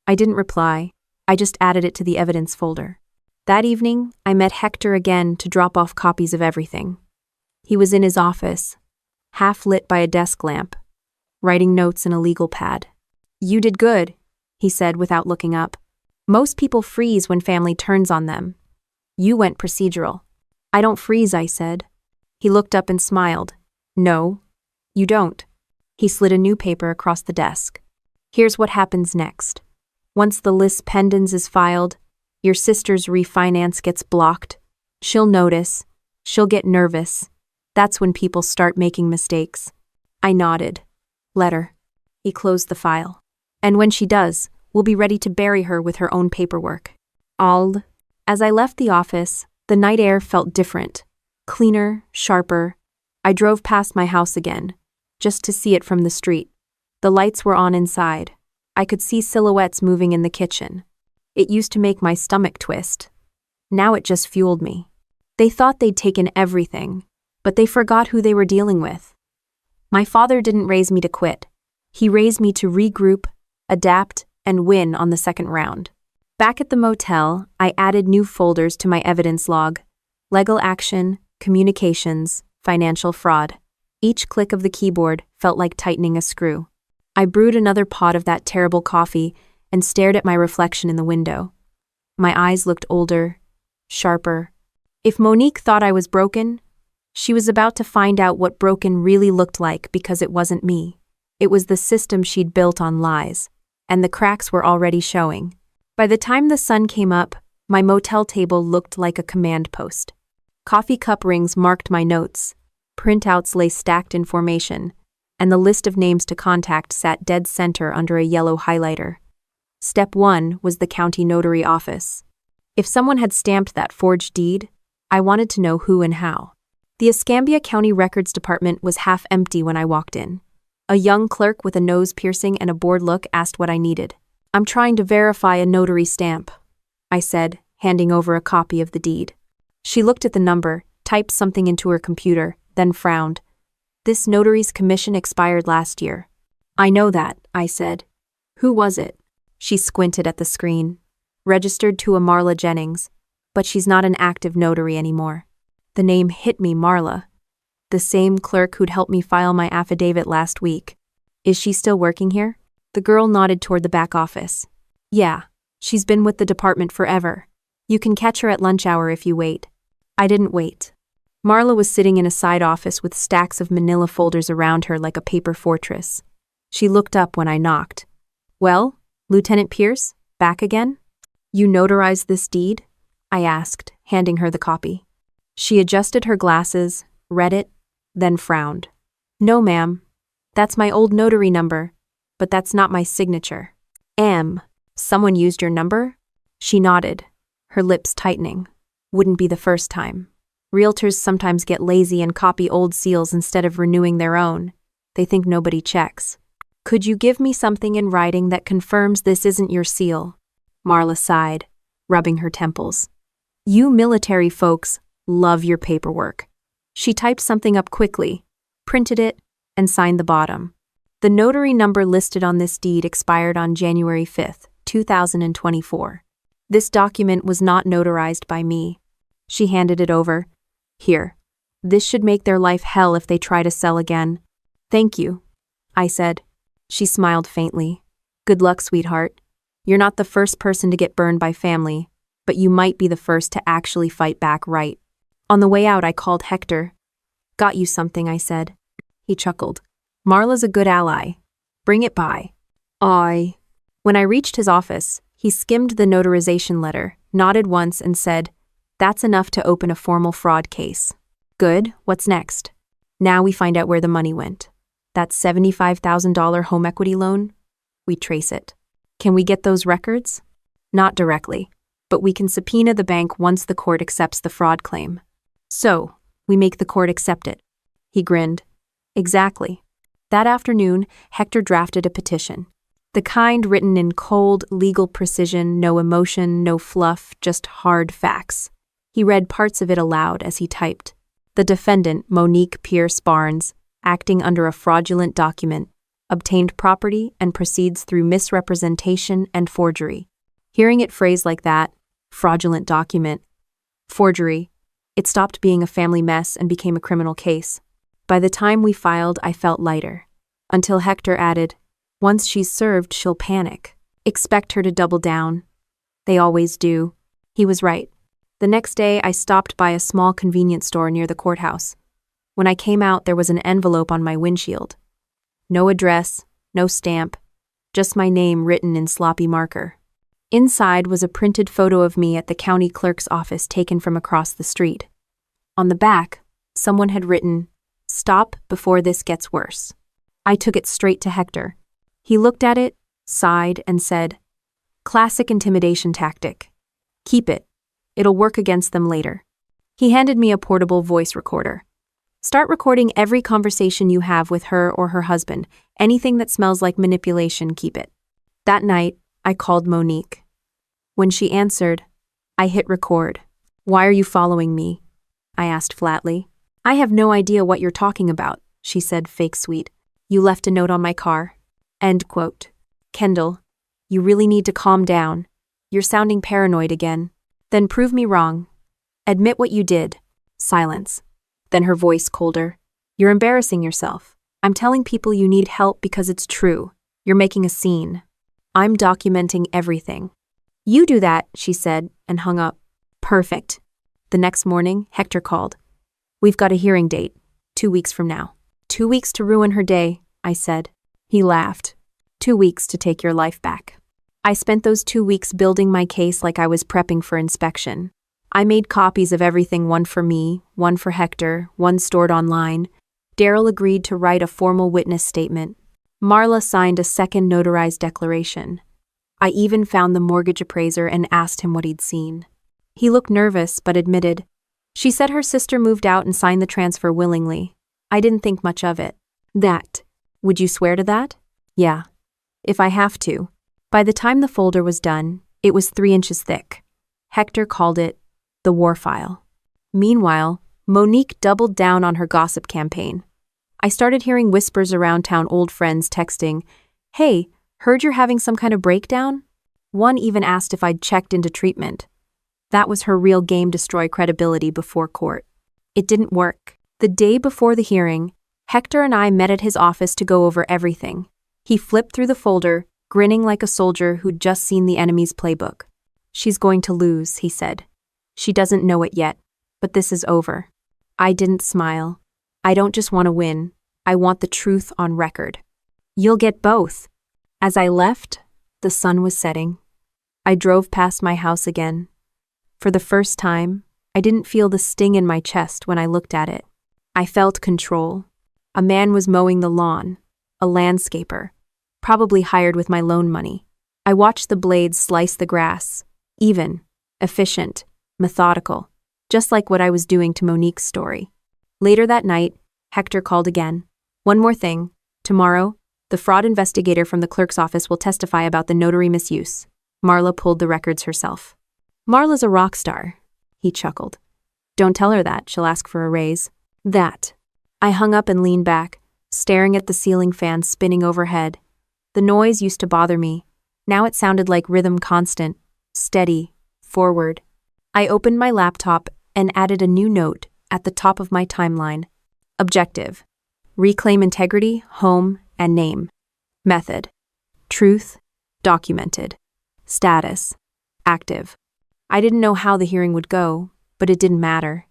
I didn't reply. I just added it to the evidence folder. That evening, I met Hector again to drop off copies of everything. He was in his office, half lit by a desk lamp, writing notes in a legal pad. You did good, he said without looking up. Most people freeze when family turns on them. You went procedural. I don't freeze, I said. He looked up and smiled. No, you don't. He slid a new paper across the desk. Here's what happens next. Once the lis pendens is filed, your sister's refinance gets blocked. She'll notice. She'll get nervous. That's when people start making mistakes. I nodded. Let her. He closed the file. And when she does, we'll be ready to bury her with her own paperwork. As I left the office, the night air felt different. Cleaner, sharper. I drove past my house again, just to see it from the street. The lights were on inside. I could see silhouettes moving in the kitchen. It used to make my stomach twist. Now it just fueled me. They thought they'd taken everything, but they forgot who they were dealing with. My father didn't raise me to quit. He raised me to regroup, adapt, and win on the second round. Back at the motel, I added new folders to my evidence log: legal action, communications, financial fraud. Each click of the keyboard felt like tightening a screw. I brewed another pot of that terrible coffee and stared at my reflection in the window. My eyes looked older, sharper. If Monique thought I was broken, she was about to find out what broken really looked like, because it wasn't me. It was the system she'd built on lies, and the cracks were already showing. By the time the sun came up, my motel table looked like a command post. Coffee cup rings marked my notes, printouts lay stacked in formation, and the list of names to contact sat dead center under a yellow highlighter. Step 1 was the county notary office. If someone had stamped that forged deed, I wanted to know who and how. The Escambia County Records Department was half empty when I walked in. A young clerk with a nose piercing and a bored look asked what I needed. I'm trying to verify a notary stamp, I said, handing over a copy of the deed. She looked at the number, typed something into her computer, then frowned. This notary's commission expired last year. I know that, I said. Who was it? She squinted at the screen. Registered to a Marla Jennings, but she's not an active notary anymore. The name hit me, Marla. The same clerk who'd helped me file my affidavit last week. Is she still working here? The girl nodded toward the back office. Yeah, she's been with the department forever. You can catch her at lunch hour if you wait. I didn't wait. Marla was sitting in a side office with stacks of manila folders around her like a paper fortress. She looked up when I knocked. Well, Lieutenant Pierce, back again? You notarized this deed? I asked, handing her the copy. She adjusted her glasses, read it, then frowned. No, ma'am. That's my old notary number, but that's not my signature. Someone used your number? She nodded, her lips tightening. Wouldn't be the first time. Realtors sometimes get lazy and copy old seals instead of renewing their own. They think nobody checks. Could you give me something in writing that confirms this isn't your seal? Marla sighed, rubbing her temples. You military folks love your paperwork. She typed something up quickly, printed it, and signed the bottom. The notary number listed on this deed expired on January 5th, 2024. This document was not notarized by me. She handed it over. Here. This should make their life hell if they try to sell again. Thank you, I said. She smiled faintly. Good luck, sweetheart. You're not the first person to get burned by family, but you might be the first to actually fight back right. On the way out, I called Hector. Got you something, I said. He chuckled. Marla's a good ally. Bring it by. When I reached his office, he skimmed the notarization letter, nodded once, and said, That's enough to open a formal fraud case. Good, what's next? Now we find out where the money went. That $75,000 home equity loan? We trace it. Can we get those records? Not directly, but we can subpoena the bank once the court accepts the fraud claim. So, we make the court accept it. He grinned. Exactly. That afternoon, Hector drafted a petition. The kind written in cold, legal precision, no emotion, no fluff, just hard facts. He read parts of it aloud as he typed. The defendant, Monique Pierce Barnes, acting under a fraudulent document, obtained property and proceeds through misrepresentation and forgery. Hearing it phrased like that, fraudulent document, forgery, it stopped being a family mess and became a criminal case. By the time we filed, I felt lighter. Until Hector added, Once she's served, she'll panic. Expect her to double down. They always do. He was right. The next day, I stopped by a small convenience store near the courthouse. When I came out, there was an envelope on my windshield. No address, no stamp, just my name written in sloppy marker. Inside was a printed photo of me at the county clerk's office taken from across the street. On the back, someone had written, "Stop before this gets worse." I took it straight to Hector. He looked at it, sighed, and said, "Classic intimidation tactic. Keep it. It'll work against them later." He handed me a portable voice recorder. "Start recording every conversation you have with her or her husband. Anything that smells like manipulation, keep it." That night, I called Monique. When she answered, I hit record. "Why are you following me?" I asked flatly. "I have no idea what you're talking about," she said, fake sweet. "You left a note on my car." End quote. "Kendall, you really need to calm down. You're sounding paranoid again. Then prove me wrong. Admit what you did." Silence. Then her voice colder. "You're embarrassing yourself. I'm telling people you need help because it's true. You're making a scene. I'm documenting everything." "You do that," she said, and hung up. Perfect. The next morning, Hector called. "We've got a hearing date, 2 weeks from now." 2 weeks to ruin her day, I said. He laughed. 2 weeks to take your life back. I spent those 2 weeks building my case like I was prepping for inspection. I made copies of everything, one for me, one for Hector, one stored online. Daryl agreed to write a formal witness statement. Marla signed a second notarized declaration. I even found the mortgage appraiser and asked him what he'd seen. He looked nervous, but admitted. She said her sister moved out and signed the transfer willingly. I didn't think much of it. That. Would you swear to that? Yeah. If I have to. By the time the folder was done, it was 3 inches thick. Hector called it the war file. Meanwhile, Monique doubled down on her gossip campaign. I started hearing whispers around town, old friends texting, "Hey, heard you're having some kind of breakdown?" One even asked if I'd checked into treatment. That was her real game, destroy credibility before court. It didn't work. The day before the hearing, Hector and I met at his office to go over everything. He flipped through the folder, grinning like a soldier who'd just seen the enemy's playbook. "She's going to lose," he said. "She doesn't know it yet, but this is over." I didn't smile. I don't just want to win. I want the truth on record. "You'll get both." As I left, the sun was setting. I drove past my house again. For the first time, I didn't feel the sting in my chest when I looked at it. I felt control. A man was mowing the lawn, a landscaper, probably hired with my loan money. I watched the blades slice the grass, even, efficient, methodical, just like what I was doing to Monique's story. Later that night, Hector called again. "One more thing. Tomorrow, the fraud investigator from the clerk's office will testify about the notary misuse." Marla pulled the records herself. "Marla's a rock star," he chuckled. "Don't tell her that, she'll ask for a raise." That. I hung up and leaned back, staring at the ceiling fan spinning overhead. The noise used to bother me. Now it sounded like rhythm, constant, steady, forward. I opened my laptop and added a new note at the top of my timeline. Objective: reclaim integrity, home, and name. Method: truth, documented. Status: active. I didn't know how the hearing would go, but it didn't matter.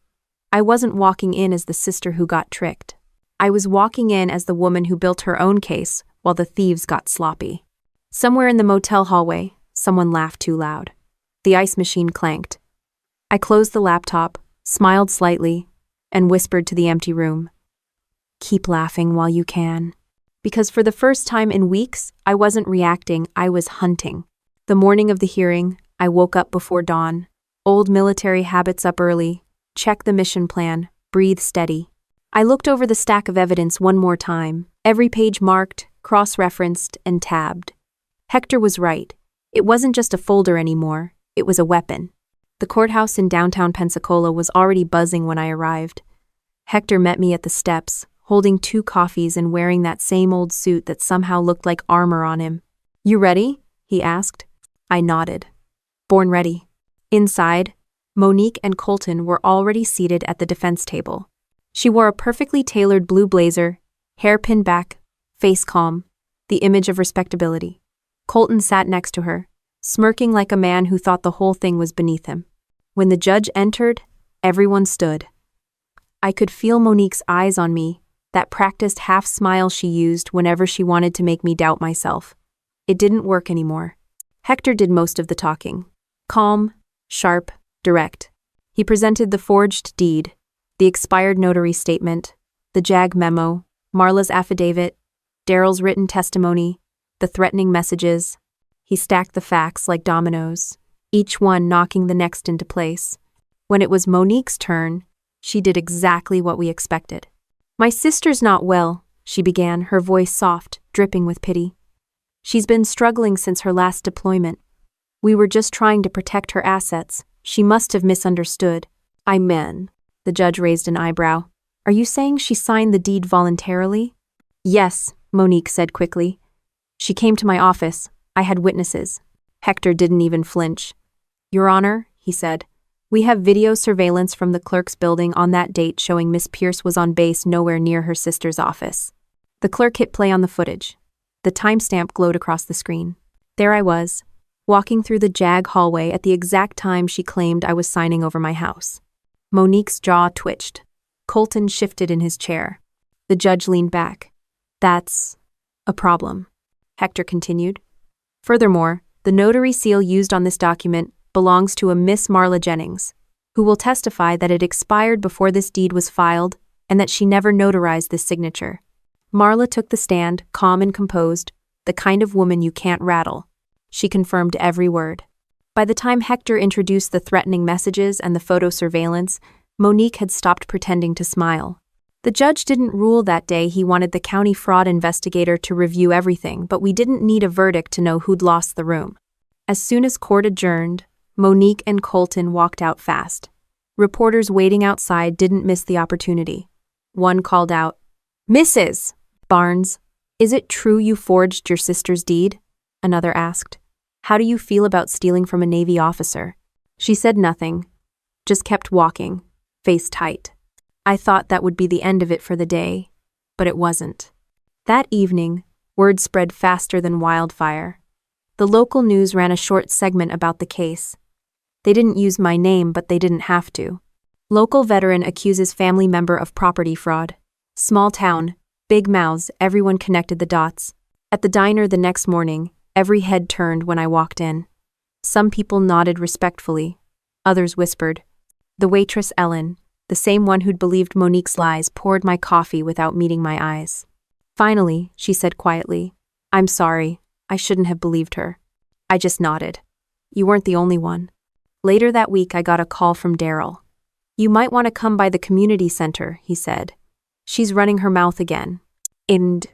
I wasn't walking in as the sister who got tricked. I was walking in as the woman who built her own case while the thieves got sloppy. Somewhere in the motel hallway, someone laughed too loud. The ice machine clanked. I closed the laptop, smiled slightly, and whispered to the empty room, "Keep laughing while you can." Because for the first time in weeks, I wasn't reacting, I was hunting. The morning of the hearing, I woke up before dawn. Old military habits: up early, check the mission plan, breathe steady. I looked over the stack of evidence one more time, every page marked, cross-referenced, and tabbed. Hector was right. It wasn't just a folder anymore, it was a weapon. The courthouse in downtown Pensacola was already buzzing when I arrived. Hector met me at the steps, holding 2 coffees and wearing that same old suit that somehow looked like armor on him. "You ready?" he asked. I nodded. Born ready. Inside, Monique and Colton were already seated at the defense table. She wore a perfectly tailored blue blazer, hair pinned back, face calm, the image of respectability. Colton sat next to her, smirking like a man who thought the whole thing was beneath him. When the judge entered, everyone stood. I could feel Monique's eyes on me, that practiced half-smile she used whenever she wanted to make me doubt myself. It didn't work anymore. Hector did most of the talking. Calm, sharp, direct. He presented the forged deed, the expired notary statement, the JAG memo, Marla's affidavit, Daryl's written testimony, the threatening messages. He stacked the facts like dominoes, each one knocking the next into place. When it was Monique's turn, she did exactly what we expected. "My sister's not well," she began, her voice soft, dripping with pity. "She's been struggling since her last deployment. We were just trying to protect her assets. She must have misunderstood." "I mean," the judge raised an eyebrow. "Are you saying she signed the deed voluntarily?" "Yes," Monique said quickly. "She came to my office. I had witnesses." Hector didn't even flinch. "Your Honor," he said, "we have video surveillance from the clerk's building on that date showing Miss Pierce was on base nowhere near her sister's office." The clerk hit play on the footage. The timestamp glowed across the screen. There I was, walking through the JAG hallway at the exact time she claimed I was signing over my house. Monique's jaw twitched. Colton shifted in his chair. The judge leaned back. "That's a problem," Hector continued. "Furthermore, the notary seal used on this document belongs to a Miss Marla Jennings, who will testify that it expired before this deed was filed and that she never notarized this signature." Marla took the stand, calm and composed, the kind of woman you can't rattle. She confirmed every word. By the time Hector introduced the threatening messages and the photo surveillance, Monique had stopped pretending to smile. The judge didn't rule that day. He wanted the county fraud investigator to review everything, but we didn't need a verdict to know who'd lost the room. As soon as court adjourned, Monique and Colton walked out fast. Reporters waiting outside didn't miss the opportunity. One called out, "Mrs. Barnes, is it true you forged your sister's deed?" Another asked, "How do you feel about stealing from a Navy officer?" She said nothing, just kept walking, face tight. I thought that would be the end of it for the day, but it wasn't. That evening, word spread faster than wildfire. The local news ran a short segment about the case. They didn't use my name, but they didn't have to. Local veteran accuses family member of property fraud. Small town, big mouths, everyone connected the dots. At the diner the next morning, every head turned when I walked in. Some people nodded respectfully. Others whispered. The waitress Ellen, the same one who'd believed Monique's lies, poured my coffee without meeting my eyes. Finally, she said quietly, "I'm sorry, I shouldn't have believed her." I just nodded. You weren't the only one. Later that week, I got a call from Daryl. "You might want to come by the community center," he said. "She's running her mouth again." And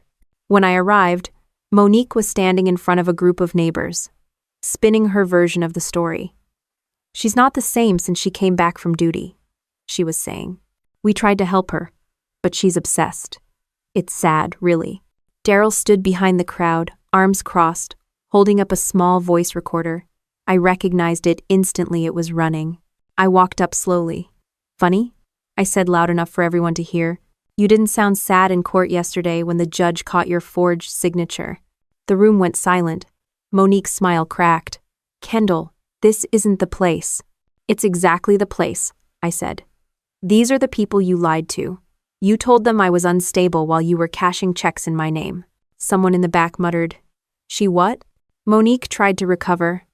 when I arrived, Monique was standing in front of a group of neighbors, spinning her version of the story. "She's not the same since she came back from duty," she was saying. "We tried to help her, but she's obsessed. It's sad, really." Daryl stood behind the crowd, arms crossed, holding up a small voice recorder. I recognized it instantly. It was running. I walked up slowly. "Funny?" I said loud enough for everyone to hear. "You didn't sound sad in court yesterday when the judge caught your forged signature." The room went silent. Monique's smile cracked. "Kendall, this isn't the place." "It's exactly the place," I said. "These are the people you lied to. You told them I was unstable while you were cashing checks in my name." Someone in the back muttered, "She what?" Monique tried to recover.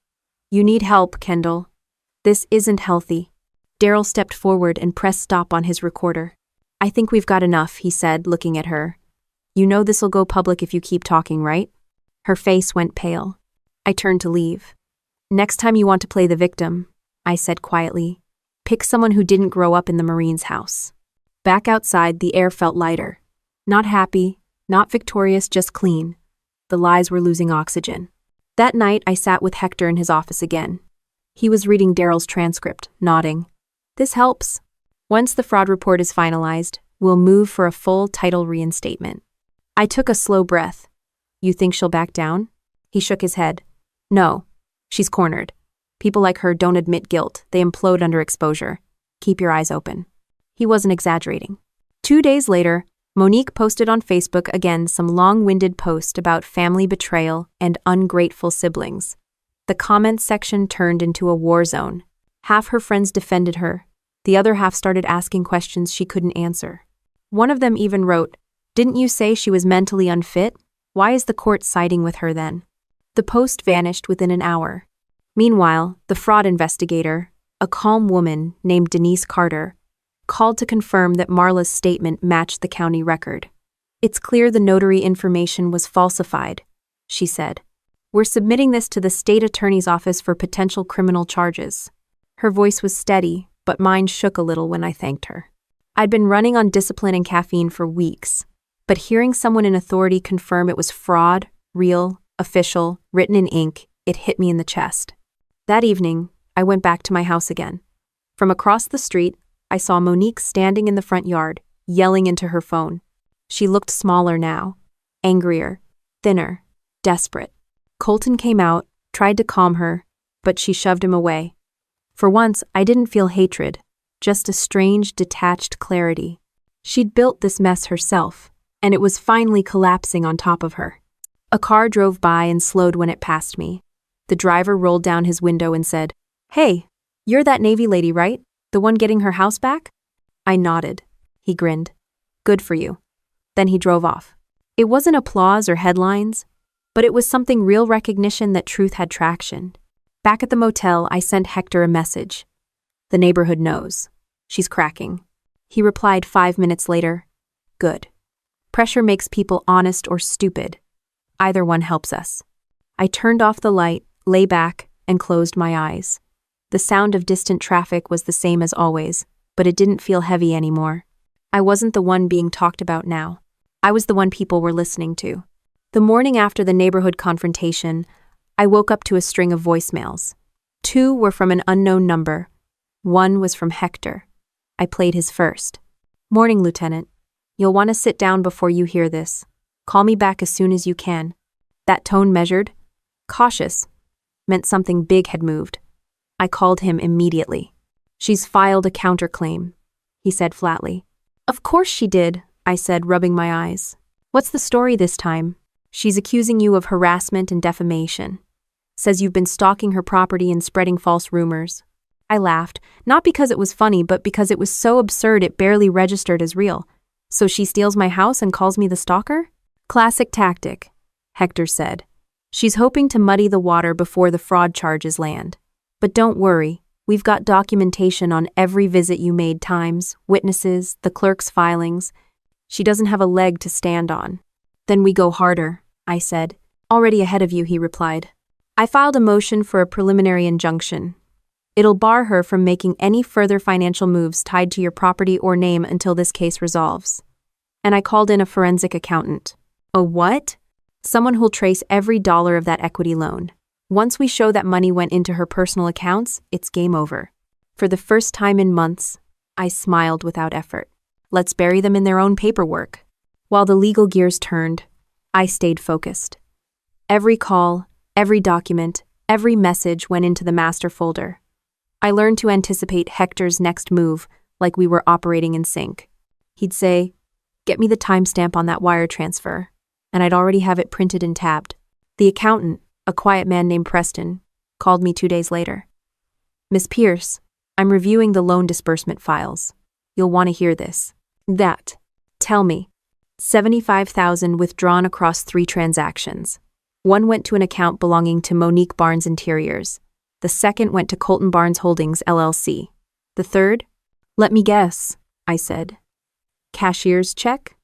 "You need help, Kendall. This isn't healthy." Daryl stepped forward and pressed stop on his recorder. "I think we've got enough," he said, looking at her. "You know this'll go public if you keep talking, right?" Her face went pale. I turned to leave. "Next time you want to play the victim," I said quietly, "pick someone who didn't grow up in the Marine's house." Back outside, the air felt lighter. Not happy, not victorious, just clean. The lies were losing oxygen. That night, I sat with Hector in his office again. He was reading Daryl's transcript, nodding. "This helps. Once the fraud report is finalized, we'll move for a full title reinstatement." I took a slow breath. "You think she'll back down?" He shook his head. "No. She's cornered. People like her don't admit guilt. They implode under exposure. Keep your eyes open." He wasn't exaggerating. 2 days later, Monique posted on Facebook again some long-winded post about family betrayal and ungrateful siblings. The comments section turned into a war zone. Half her friends defended her. The other half started asking questions she couldn't answer. One of them even wrote, "Didn't you say she was mentally unfit? Why is the court siding with her then?" The post vanished within an hour. Meanwhile, the fraud investigator, a calm woman named Denise Carter, called to confirm that Marla's statement matched the county record. "It's clear the notary information was falsified," she said. "We're submitting this to the state attorney's office for potential criminal charges." Her voice was steady, but mine shook a little when I thanked her. I'd been running on discipline and caffeine for weeks, but hearing someone in authority confirm it was fraud, real, official, written in ink, it hit me in the chest. That evening, I went back to my house again. From across the street, I saw Monique standing in the front yard, yelling into her phone. She looked smaller now, angrier, thinner, desperate. Colton came out, tried to calm her, but she shoved him away. For once, I didn't feel hatred, just a strange, detached clarity. She'd built this mess herself, and it was finally collapsing on top of her. A car drove by and slowed when it passed me. The driver rolled down his window and said, "Hey, you're that Navy lady, right? The one getting her house back?" I nodded. He grinned. "Good for you." Then he drove off. It wasn't applause or headlines, but it was something real recognition that truth had traction. Back at the motel, I sent Hector a message. "The neighborhood knows. She's cracking." He replied 5 minutes later, "Good. Pressure makes people honest or stupid. Either one helps us." I turned off the light, lay back, and closed my eyes. The sound of distant traffic was the same as always, but it didn't feel heavy anymore. I wasn't the one being talked about now. I was the one people were listening to. The morning after the neighborhood confrontation, I woke up to a string of voicemails. 2 were from an unknown number. 1 was from Hector. I played his first. "Morning, Lieutenant. You'll want to sit down before you hear this. Call me back as soon as you can." That tone, measured, cautious, meant something big had moved. I called him immediately. "She's filed a counterclaim," he said flatly. "Of course she did," I said, rubbing my eyes. "What's the story this time?" "She's accusing you of harassment and defamation. Says you've been stalking her property and spreading false rumors." I laughed, not because it was funny, but because it was so absurd it barely registered as real. "So she steals my house and calls me the stalker?" "Classic tactic," Hector said. "She's hoping to muddy the water before the fraud charges land. But don't worry, we've got documentation on every visit you made, times, witnesses, the clerk's filings. She doesn't have a leg to stand on." "Then we go harder," I said. "Already ahead of you," he replied. "I filed a motion for a preliminary injunction. It'll bar her from making any further financial moves tied to your property or name until this case resolves." And I called in a forensic accountant. "A what?" "Someone who'll trace every dollar of that equity loan. Once we show that money went into her personal accounts, it's game over." For the first time in months, I smiled without effort. Let's bury them in their own paperwork. While the legal gears turned, I stayed focused. Every call, every document, every message went into the master folder. I learned to anticipate Hector's next move like we were operating in sync. He'd say, "Get me the timestamp on that wire transfer," and I'd already have it printed and tabbed. The accountant, a quiet man named Preston, called me 2 days later. "Miss Pierce, I'm reviewing the loan disbursement files. You'll want to hear this." "That. Tell me." $75,000 withdrawn across 3 transactions. One went to an account belonging to Monique Barnes Interiors. The second went to Colton Barnes Holdings, LLC. The third? "Let me guess," I said. "Cashier's check?"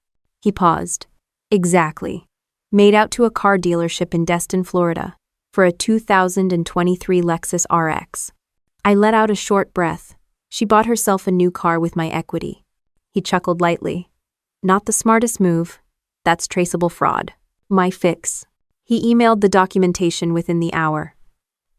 He paused. "Exactly. Made out to a car dealership in Destin, Florida, for a 2023 Lexus RX. I let out a short breath. She bought herself a new car with my equity. He chuckled lightly. "Not the smartest move. That's traceable fraud. My fix." He emailed the documentation within the hour.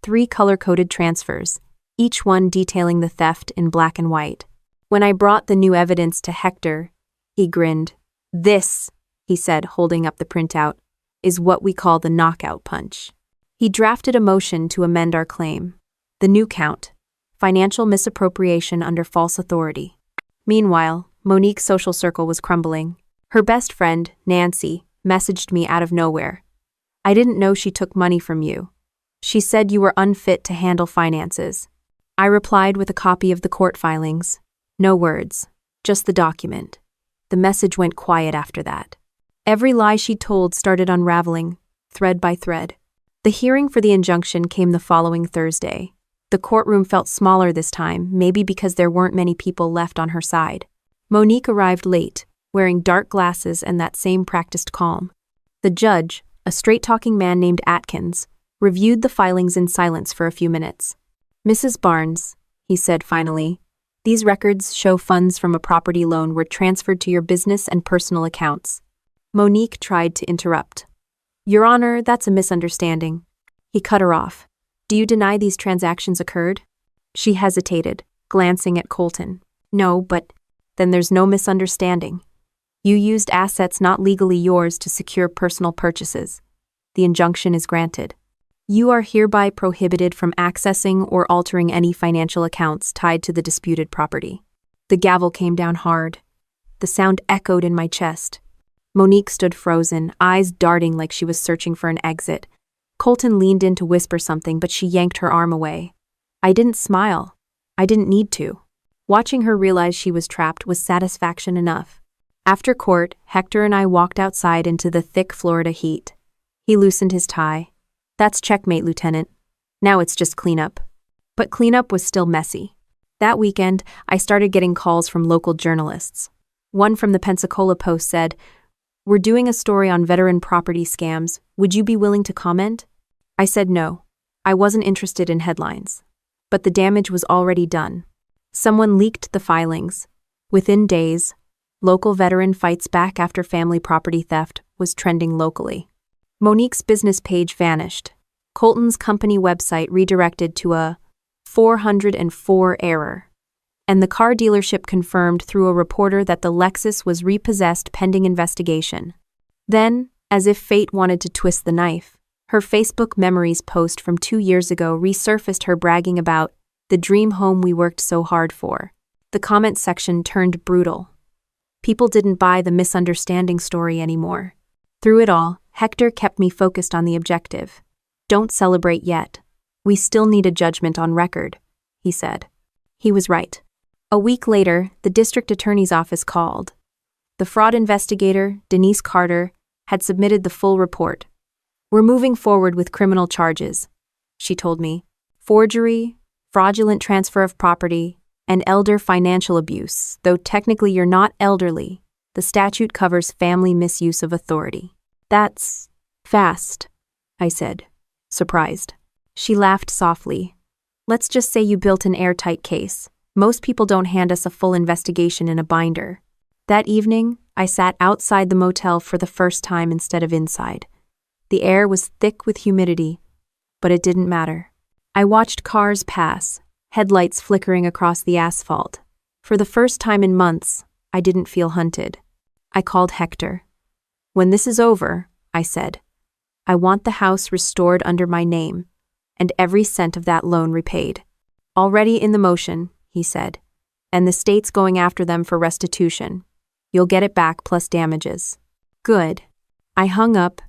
3 color-coded transfers, each one detailing the theft in black and white. When I brought the new evidence to Hector, he grinned. "This," he said, holding up the printout, "is what we call the knockout punch." He drafted a motion to amend our claim. The new count: financial misappropriation under false authority. Meanwhile, Monique's social circle was crumbling. Her best friend, Nancy, messaged me out of nowhere. "I didn't know she took money from you. She said you were unfit to handle finances. I replied with a copy of the court filings. No words, just the document. The message went quiet after that. Every lie she told started unraveling, thread by thread. The hearing for the injunction came the following Thursday. The courtroom felt smaller this time, maybe because there weren't many people left on her side. Monique arrived late, wearing dark glasses and that same practiced calm. The judge, a straight-talking man named Atkins, reviewed the filings in silence for a few minutes. "Mrs. Barnes," he said finally, "these records show funds from a property loan were transferred to your business and personal accounts." Monique tried to interrupt. "Your Honor, that's a misunderstanding." He cut her off. "Do you deny these transactions occurred?" She hesitated, glancing at Colton. "No, but then there's no misunderstanding. You used assets not legally yours to secure personal purchases. The injunction is granted. You are hereby prohibited from accessing or altering any financial accounts tied to the disputed property." The gavel came down hard. The sound echoed in my chest. Monique stood frozen, eyes darting like she was searching for an exit. Colton leaned in to whisper something, but she yanked her arm away. I didn't smile. I didn't need to. Watching her realize she was trapped was satisfaction enough. After court, Hector and I walked outside into the thick Florida heat. He loosened his tie. "That's checkmate, Lieutenant. Now it's just cleanup." But cleanup was still messy. That weekend, I started getting calls from local journalists. One from the Pensacola Post said, "We're doing a story on veteran property scams. Would you be willing to comment?" I said no. I wasn't interested in headlines. But the damage was already done. Someone leaked the filings. Within days, "Local veteran fights back after family property theft" was trending locally. Monique's business page vanished. Colton's company website redirected to a 404 error. And the car dealership confirmed through a reporter that the Lexus was repossessed pending investigation. Then, as if fate wanted to twist the knife, her Facebook memories post from 2 years ago resurfaced her bragging about the dream home we worked so hard for. The comment section turned brutal. People didn't buy the misunderstanding story anymore. Through it all, Hector kept me focused on the objective. "Don't celebrate yet. We still need a judgment on record," he said. He was right. A week later, the district attorney's office called. The fraud investigator, Denise Carter, had submitted the full report. "We're moving forward with criminal charges," she told me. "Forgery, fraudulent transfer of property, and elder financial abuse, though technically you're not elderly. The statute covers family misuse of authority." "That's fast," I said, surprised. She laughed softly. "Let's just say you built an airtight case. Most people don't hand us a full investigation in a binder." That evening, I sat outside the motel for the first time instead of inside. The air was thick with humidity, but it didn't matter. I watched cars pass, headlights flickering across the asphalt. For the first time in months, I didn't feel hunted. I called Hector. "When this is over," I said, "I want the house restored under my name, and every cent of that loan repaid." "Already in the motion," he said, "and the state's going after them for restitution. You'll get it back plus damages." Good. I hung up,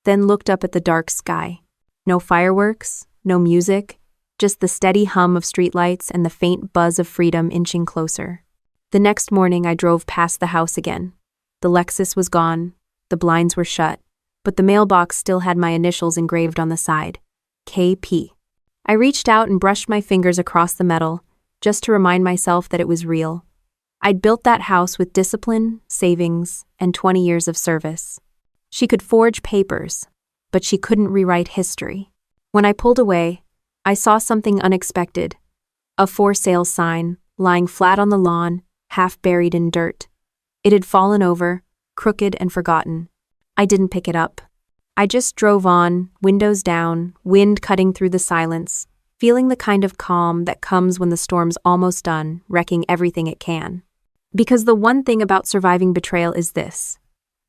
then looked up at the dark sky. No fireworks, no music, just the steady hum of streetlights and the faint buzz of freedom inching closer. The next morning I drove past the house again. The Lexus was gone, the blinds were shut, but the mailbox still had my initials engraved on the side. KP. I reached out and brushed my fingers across the metal, just to remind myself that it was real. I'd built that house with discipline, savings, and 20 years of service. She could forge papers, but she couldn't rewrite history. When I pulled away, I saw something unexpected. A for sale sign, lying flat on the lawn, half buried in dirt. It had fallen over, crooked and forgotten. I didn't pick it up. I just drove on, windows down, wind cutting through the silence, feeling the kind of calm that comes when the storm's almost done, wrecking everything it can. Because the one thing about surviving betrayal is this.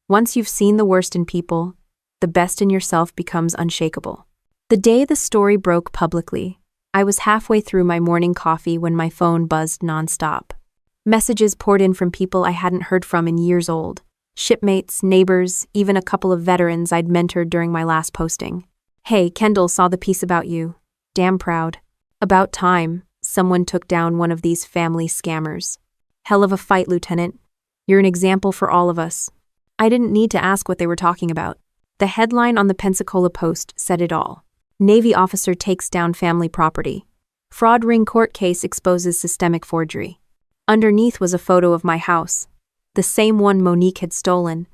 Once you've seen the worst in people, the best in yourself becomes unshakable. The day the story broke publicly, I was halfway through my morning coffee when my phone buzzed nonstop. Messages poured in from people I hadn't heard from in years old. Shipmates, neighbors, even a couple of veterans I'd mentored during my last posting. Hey, Kendall saw the piece about you. Damn proud. About time, someone took down one of these family scammers. Hell of a fight, Lieutenant. You're an example for all of us. I didn't need to ask what they were talking about. The headline on the Pensacola Post said it all. Navy officer takes down family property. Fraud ring court case exposes systemic forgery. Underneath was a photo of my house. The same one Monique had stolen.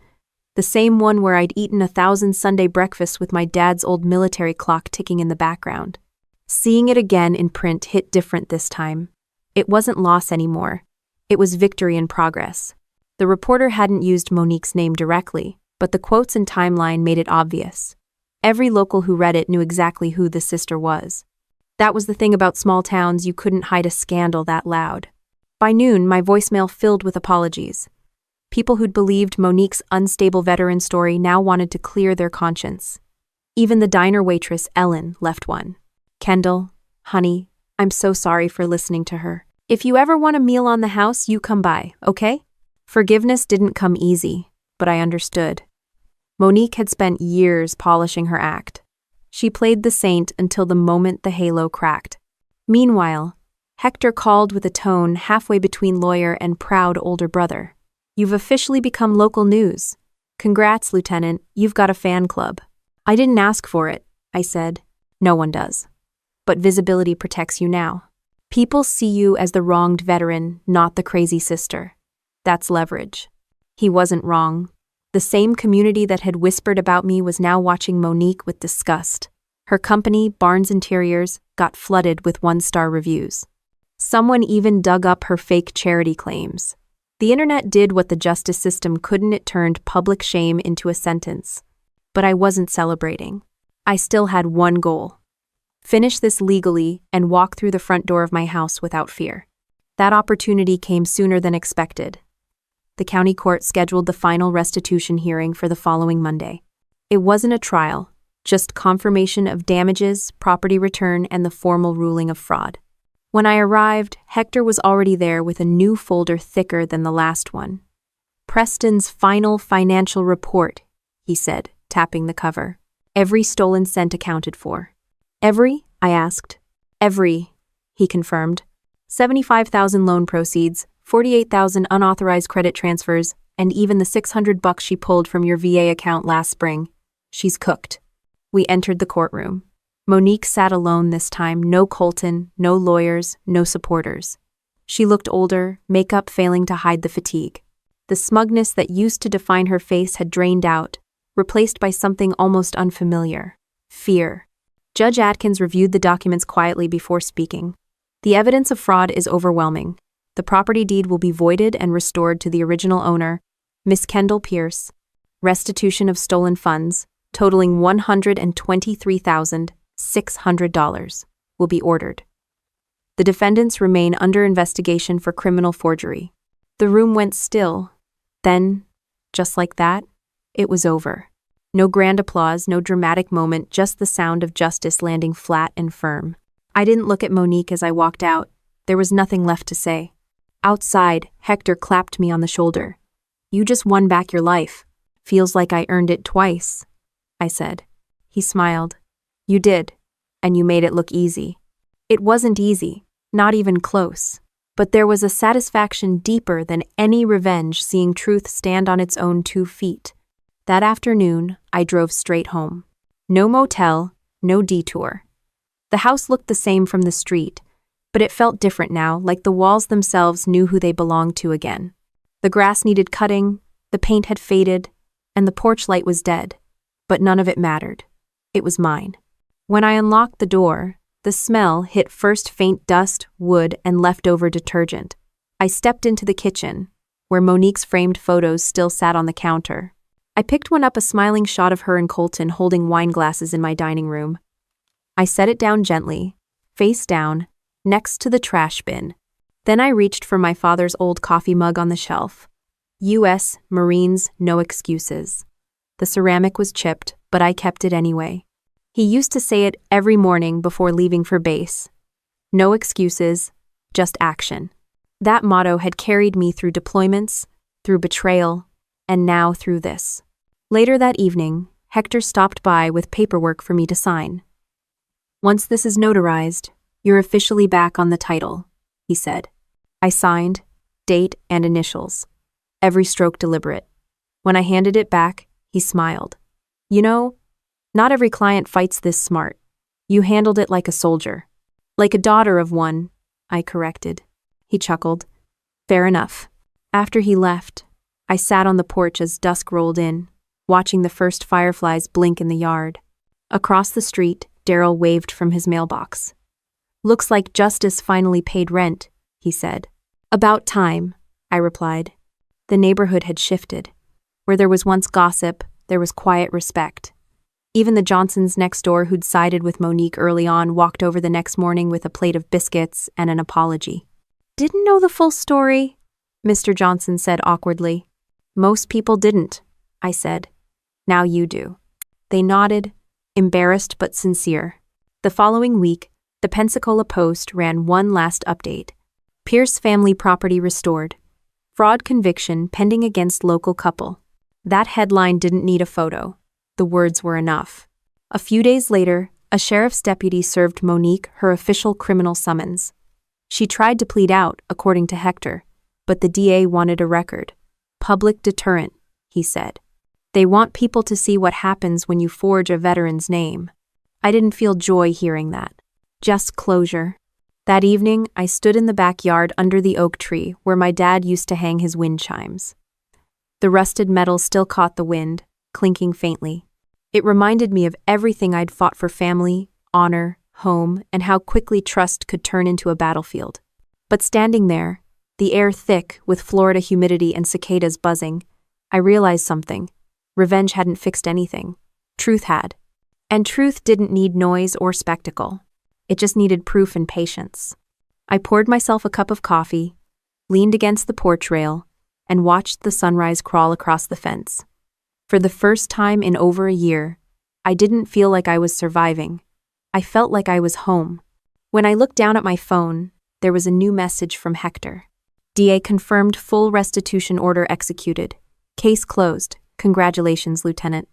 The same one where I'd eaten 1,000 Sunday breakfasts with my dad's old military clock ticking in the background. Seeing it again in print hit different this time. It wasn't loss anymore. It was victory in progress. The reporter hadn't used Monique's name directly, but the quotes and timeline made it obvious. Every local who read it knew exactly who the sister was. That was the thing about small towns, you couldn't hide a scandal that loud. By noon, my voicemail filled with apologies. People who'd believed Monique's unstable veteran story now wanted to clear their conscience. Even the diner waitress, Ellen, left one. Kendall, honey, I'm so sorry for listening to her. If you ever want a meal on the house, you come by, okay? Forgiveness didn't come easy, but I understood. Monique had spent years polishing her act. She played the saint until the moment the halo cracked. Meanwhile, Hector called with a tone halfway between lawyer and proud older brother. You've officially become local news. Congrats, Lieutenant, you've got a fan club. I didn't ask for it, I said. No one does. But visibility protects you now. People see you as the wronged veteran, not the crazy sister. That's leverage. He wasn't wrong. The same community that had whispered about me was now watching Monique with disgust. Her company, Barnes Interiors, got flooded with one-star reviews. Someone even dug up her fake charity claims. The internet did what the justice system couldn't. It turned public shame into a sentence. But I wasn't celebrating. I still had one goal. Finish this legally and walk through the front door of my house without fear. That opportunity came sooner than expected. The county court scheduled the final restitution hearing for the following Monday. It wasn't a trial, just confirmation of damages, property return, and the formal ruling of fraud. When I arrived, Hector was already there with a new folder thicker than the last one. Preston's final financial report, he said, tapping the cover. Every stolen cent accounted for. Every? I asked. Every, he confirmed. 75,000 loan proceeds, 48,000 unauthorized credit transfers, and even the $600 she pulled from your VA account last spring. She's cooked. We entered the courtroom. Monique sat alone this time, no Colton, no lawyers, no supporters. She looked older, makeup failing to hide the fatigue. The smugness that used to define her face had drained out, replaced by something almost unfamiliar. Fear. Judge Atkins reviewed the documents quietly before speaking. The evidence of fraud is overwhelming. The property deed will be voided and restored to the original owner, Miss Kendall Pierce. Restitution of stolen funds, totaling $123,600, will be ordered. The defendants remain under investigation for criminal forgery. The room went still. Then, just like that, it was over. No grand applause, no dramatic moment, just the sound of justice landing flat and firm. I didn't look at Monique as I walked out. There was nothing left to say. Outside, Hector clapped me on the shoulder. You just won back your life. Feels like I earned it twice, I said. He smiled. You did, and you made it look easy. It wasn't easy, not even close. But there was a satisfaction deeper than any revenge seeing truth stand on its own 2 feet. That afternoon, I drove straight home. No motel, no detour. The house looked the same from the street, but it felt different now, like the walls themselves knew who they belonged to again. The grass needed cutting, the paint had faded, and the porch light was dead. But none of it mattered. It was mine. When I unlocked the door, the smell hit first faint dust, wood, and leftover detergent. I stepped into the kitchen, where Monique's framed photos still sat on the counter. I picked one up, a smiling shot of her and Colton holding wine glasses in my dining room. I set it down gently, face down, next to the trash bin. Then I reached for my father's old coffee mug on the shelf. U.S. Marines, no excuses. The ceramic was chipped, but I kept it anyway. He used to say it every morning before leaving for base. No excuses, just action. That motto had carried me through deployments, through betrayal, and now through this. Later that evening, Hector stopped by with paperwork for me to sign. "Once this is notarized, you're officially back on the title," he said. I signed, date and initials, every stroke deliberate. When I handed it back, he smiled. "You know, not every client fights this smart. You handled it like a soldier." "Like a daughter of one," I corrected. He chuckled. "Fair enough." After he left, I sat on the porch as dusk rolled in, watching the first fireflies blink in the yard. Across the street, Daryl waved from his mailbox. "Looks like Justice finally paid rent," he said. "About time," I replied. The neighborhood had shifted. Where there was once gossip, there was quiet respect. Even the Johnsons next door who'd sided with Monique early on walked over the next morning with a plate of biscuits and an apology. "Didn't know the full story," Mr. Johnson said awkwardly. "Most people didn't," I said. "Now you do." They nodded, embarrassed but sincere. The following week, the Pensacola Post ran one last update. Pierce family property restored. Fraud conviction pending against local couple. That headline didn't need a photo. The words were enough. A few days later, a sheriff's deputy served Monique her official criminal summons. She tried to plead out, according to Hector, but the DA wanted a record. "Public deterrent," he said. "They want people to see what happens when you forge a veteran's name." I didn't feel joy hearing that. Just closure. That evening, I stood in the backyard under the oak tree where my dad used to hang his wind chimes. The rusted metal still caught the wind, clinking faintly. It reminded me of everything I'd fought for: family, honor, home, and how quickly trust could turn into a battlefield. But standing there, the air thick with Florida humidity and cicadas buzzing, I realized something. Revenge hadn't fixed anything. Truth had. And truth didn't need noise or spectacle. It just needed proof and patience. I poured myself a cup of coffee, leaned against the porch rail, and watched the sunrise crawl across the fence. For the first time in over a year, I didn't feel like I was surviving. I felt like I was home. When I looked down at my phone, there was a new message from Hector. DA confirmed full restitution order executed. Case closed. Congratulations, Lieutenant.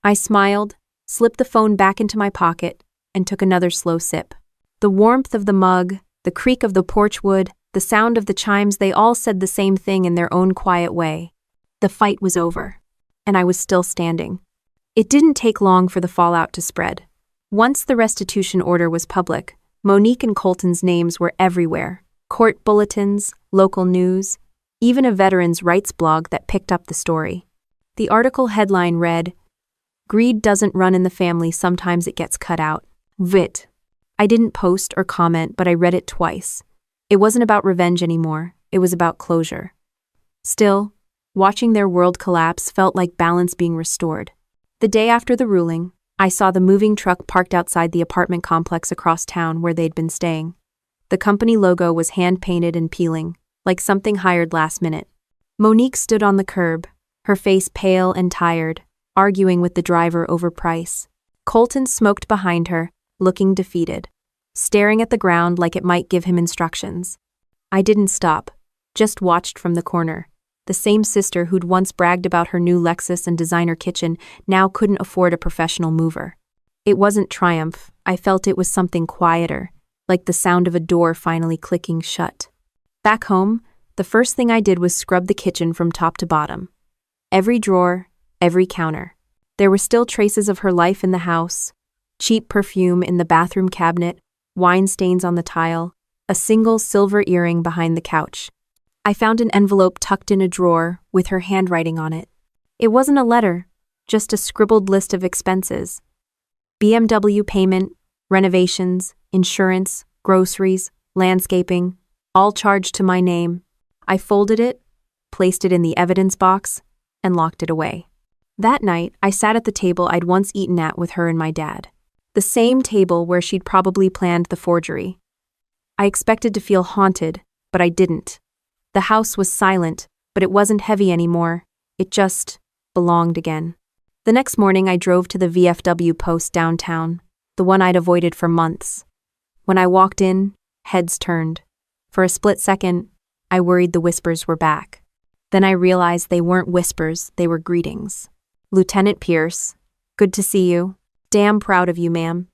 I smiled, slipped the phone back into my pocket, and took another slow sip. The warmth of the mug, the creak of the porch wood, the sound of the chimes, they all said the same thing in their own quiet way. The fight was over, and I was still standing. It didn't take long for the fallout to spread. Once the restitution order was public, Monique and Colton's names were everywhere. Court bulletins, local news, even a veterans' rights blog that picked up the story. The article headline read, "Greed doesn't run in the family, sometimes it gets cut out. Vit." I didn't post or comment, but I read it twice. It wasn't about revenge anymore, it was about closure. Still, watching their world collapse felt like balance being restored. The day after the ruling, I saw the moving truck parked outside the apartment complex across town where they'd been staying. The company logo was hand-painted and peeling, like something hired last minute. Monique stood on the curb, her face pale and tired, arguing with the driver over price. Colton smoked behind her, looking defeated, staring at the ground like it might give him instructions. I didn't stop, just watched from the corner. The same sister who'd once bragged about her new Lexus and designer kitchen now couldn't afford a professional mover. It wasn't triumph, I felt it was something quieter, like the sound of a door finally clicking shut. Back home, the first thing I did was scrub the kitchen from top to bottom. Every drawer, every counter. There were still traces of her life in the house: cheap perfume in the bathroom cabinet, wine stains on the tile, a single silver earring behind the couch. I found an envelope tucked in a drawer with her handwriting on it. It wasn't a letter, just a scribbled list of expenses. BMW payment, renovations, insurance, groceries, landscaping, all charged to my name. I folded it, placed it in the evidence box, and locked it away. That night, I sat at the table I'd once eaten at with her and my dad. The same table where she'd probably planned the forgery. I expected to feel haunted, but I didn't. The house was silent, but it wasn't heavy anymore. It just belonged again. The next morning, I drove to the VFW post downtown, the one I'd avoided for months. When I walked in, heads turned. For a split second, I worried the whispers were back. Then I realized they weren't whispers, they were greetings. Lieutenant Pierce, Good to see you. Damn proud of you, ma'am.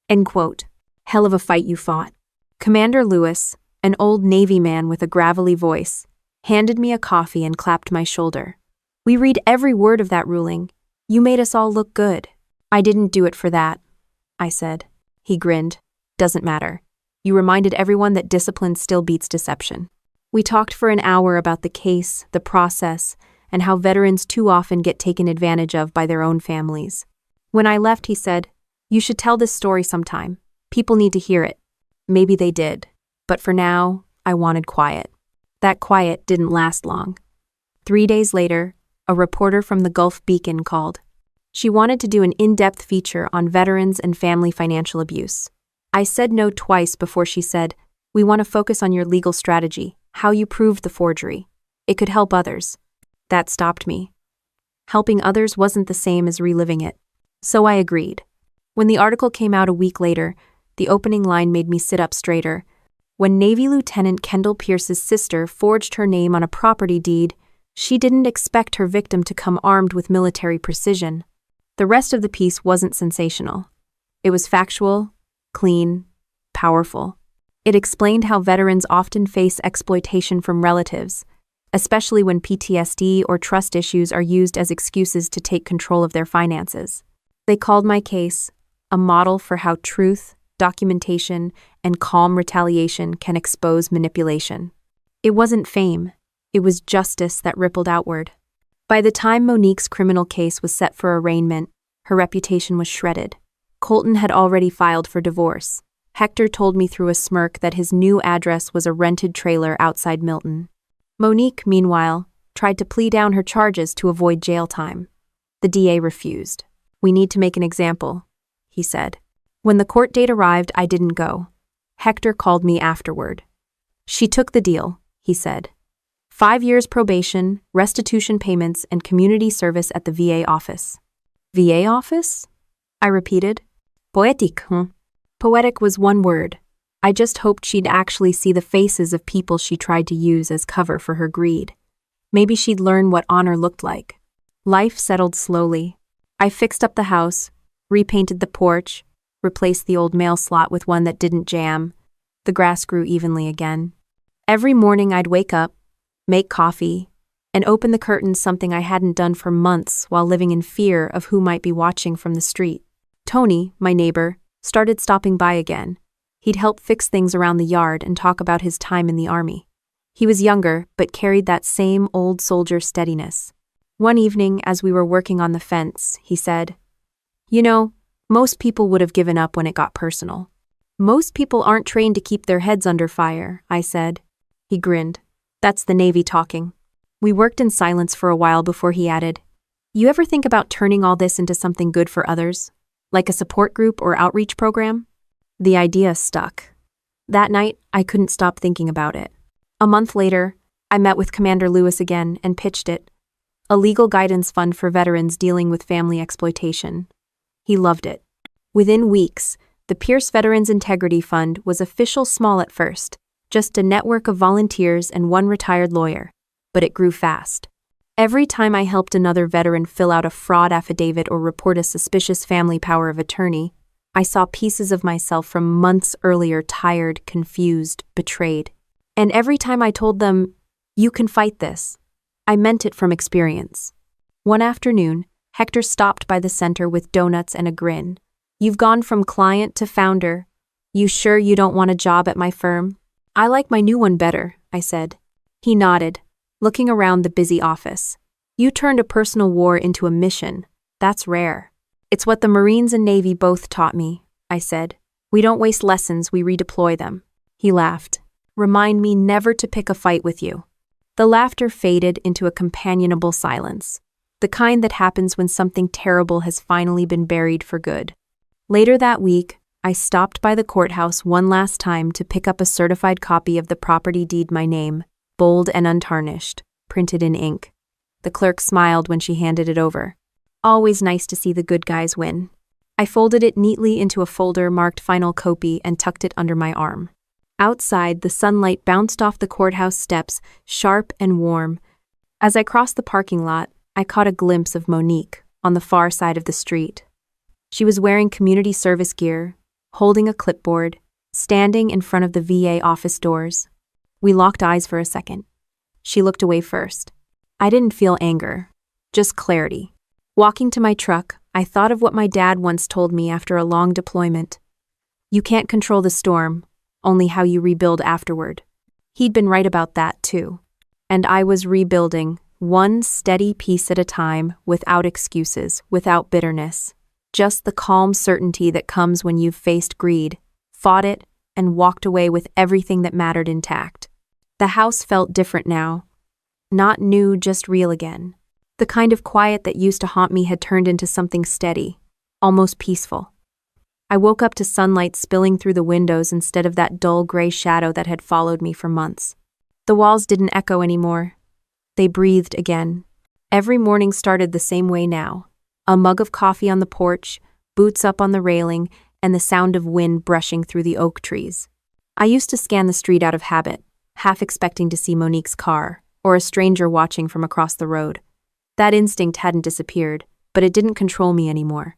End quote. Hell of a fight you fought. Commander Lewis, an old Navy man with a gravelly voice, handed me a coffee and clapped my shoulder. We read every word of that ruling. You made us all look good. I didn't do it for that, I said. He grinned. Doesn't matter. You reminded everyone that discipline still beats deception. We talked for an hour about the case, the process, and how veterans too often get taken advantage of by their own families. When I left, he said, "You should tell this story sometime. People need to hear it." Maybe they did, but for now, I wanted quiet. That quiet didn't last long. 3 days later, a reporter from the Gulf Beacon called. She wanted to do an in-depth feature on veterans and family financial abuse. I said no twice before she said, "We want to focus on your legal strategy, how you proved the forgery. It could help others." That stopped me. Helping others wasn't the same as reliving it. So I agreed. When the article came out a week later, the opening line made me sit up straighter. When Navy Lieutenant Kendall Pierce's sister forged her name on a property deed, she didn't expect her victim to come armed with military precision. The rest of the piece wasn't sensational. It was factual, clean, powerful. It explained how veterans often face exploitation from relatives, especially when PTSD or trust issues are used as excuses to take control of their finances. They called my case a model for how truth, documentation, and calm retaliation can expose manipulation. It wasn't fame, it was justice that rippled outward. By the time Monique's criminal case was set for arraignment, her reputation was shredded. Colton had already filed for divorce. Hector told me through a smirk that his new address was a rented trailer outside Milton. Monique, meanwhile, tried to plea down her charges to avoid jail time. The DA refused. "We need to make an example," he said. When the court date arrived, I didn't go. Hector called me afterward. "She took the deal," he said. 5 years probation, restitution payments, and community service at the VA office. VA office? I repeated. Poetic, huh? Poetic was one word. I just hoped she'd actually see the faces of people she tried to use as cover for her greed. Maybe she'd learn what honor looked like. Life settled slowly. I fixed up the house, repainted the porch, replaced the old mail slot with one that didn't jam. The grass grew evenly again. Every morning I'd wake up, make coffee, and open the curtains, something I hadn't done for months while living in fear of who might be watching from the street. Tony, my neighbor, started stopping by again. He'd help fix things around the yard and talk about his time in the army. He was younger, but carried that same old soldier steadiness. One evening, as we were working on the fence, he said, "You know, most people would have given up when it got personal." "Most people aren't trained to keep their heads under fire," I said. He grinned. "That's the Navy talking." We worked in silence for a while before he added, "You ever think about turning all this into something good for others? Like a support group or outreach program?" The idea stuck. That night, I couldn't stop thinking about it. A month later, I met with Commander Lewis again and pitched it. A legal guidance fund for veterans dealing with family exploitation. He loved it. Within weeks, the Pierce Veterans Integrity Fund was official small at first, just a network of volunteers and one retired lawyer, but it grew fast. Every time I helped another veteran fill out a fraud affidavit or report a suspicious family power of attorney, I saw pieces of myself from months earlier, tired, confused, betrayed. And every time I told them, "You can fight this," I meant it from experience. One afternoon, Hector stopped by the center with donuts and a grin. "You've gone from client to founder. You sure you don't want a job at my firm?" "I like my new one better," I said. He nodded, looking around the busy office. "You turned a personal war into a mission. That's rare." "It's what the Marines and Navy both taught me," I said. "We don't waste lessons, we redeploy them." He laughed. "Remind me never to pick a fight with you." The laughter faded into a companionable silence, the kind that happens when something terrible has finally been buried for good. Later that week, I stopped by the courthouse one last time to pick up a certified copy of the property deed, my name, bold and untarnished, printed in ink. The clerk smiled when she handed it over. Always nice to see the good guys win. I folded it neatly into a folder marked Final Copy and tucked it under my arm. Outside, the sunlight bounced off the courthouse steps, sharp and warm. As I crossed the parking lot, I caught a glimpse of Monique, on the far side of the street. She was wearing community service gear, holding a clipboard, standing in front of the VA office doors. We locked eyes for a second. She looked away first. I didn't feel anger, just clarity. Walking to my truck, I thought of what my dad once told me after a long deployment. You can't control the storm, only how you rebuild afterward. He'd been right about that, too. And I was rebuilding, one steady piece at a time, without excuses, without bitterness. Just the calm certainty that comes when you've faced greed, fought it, and walked away with everything that mattered intact. The house felt different now. Not new, just real again. The kind of quiet that used to haunt me had turned into something steady, almost peaceful. I woke up to sunlight spilling through the windows instead of that dull gray shadow that had followed me for months. The walls didn't echo anymore. They breathed again. Every morning started the same way now. A mug of coffee on the porch, boots up on the railing, and the sound of wind brushing through the oak trees. I used to scan the street out of habit, half expecting to see Monique's car, or a stranger watching from across the road. That instinct hadn't disappeared, but it didn't control me anymore.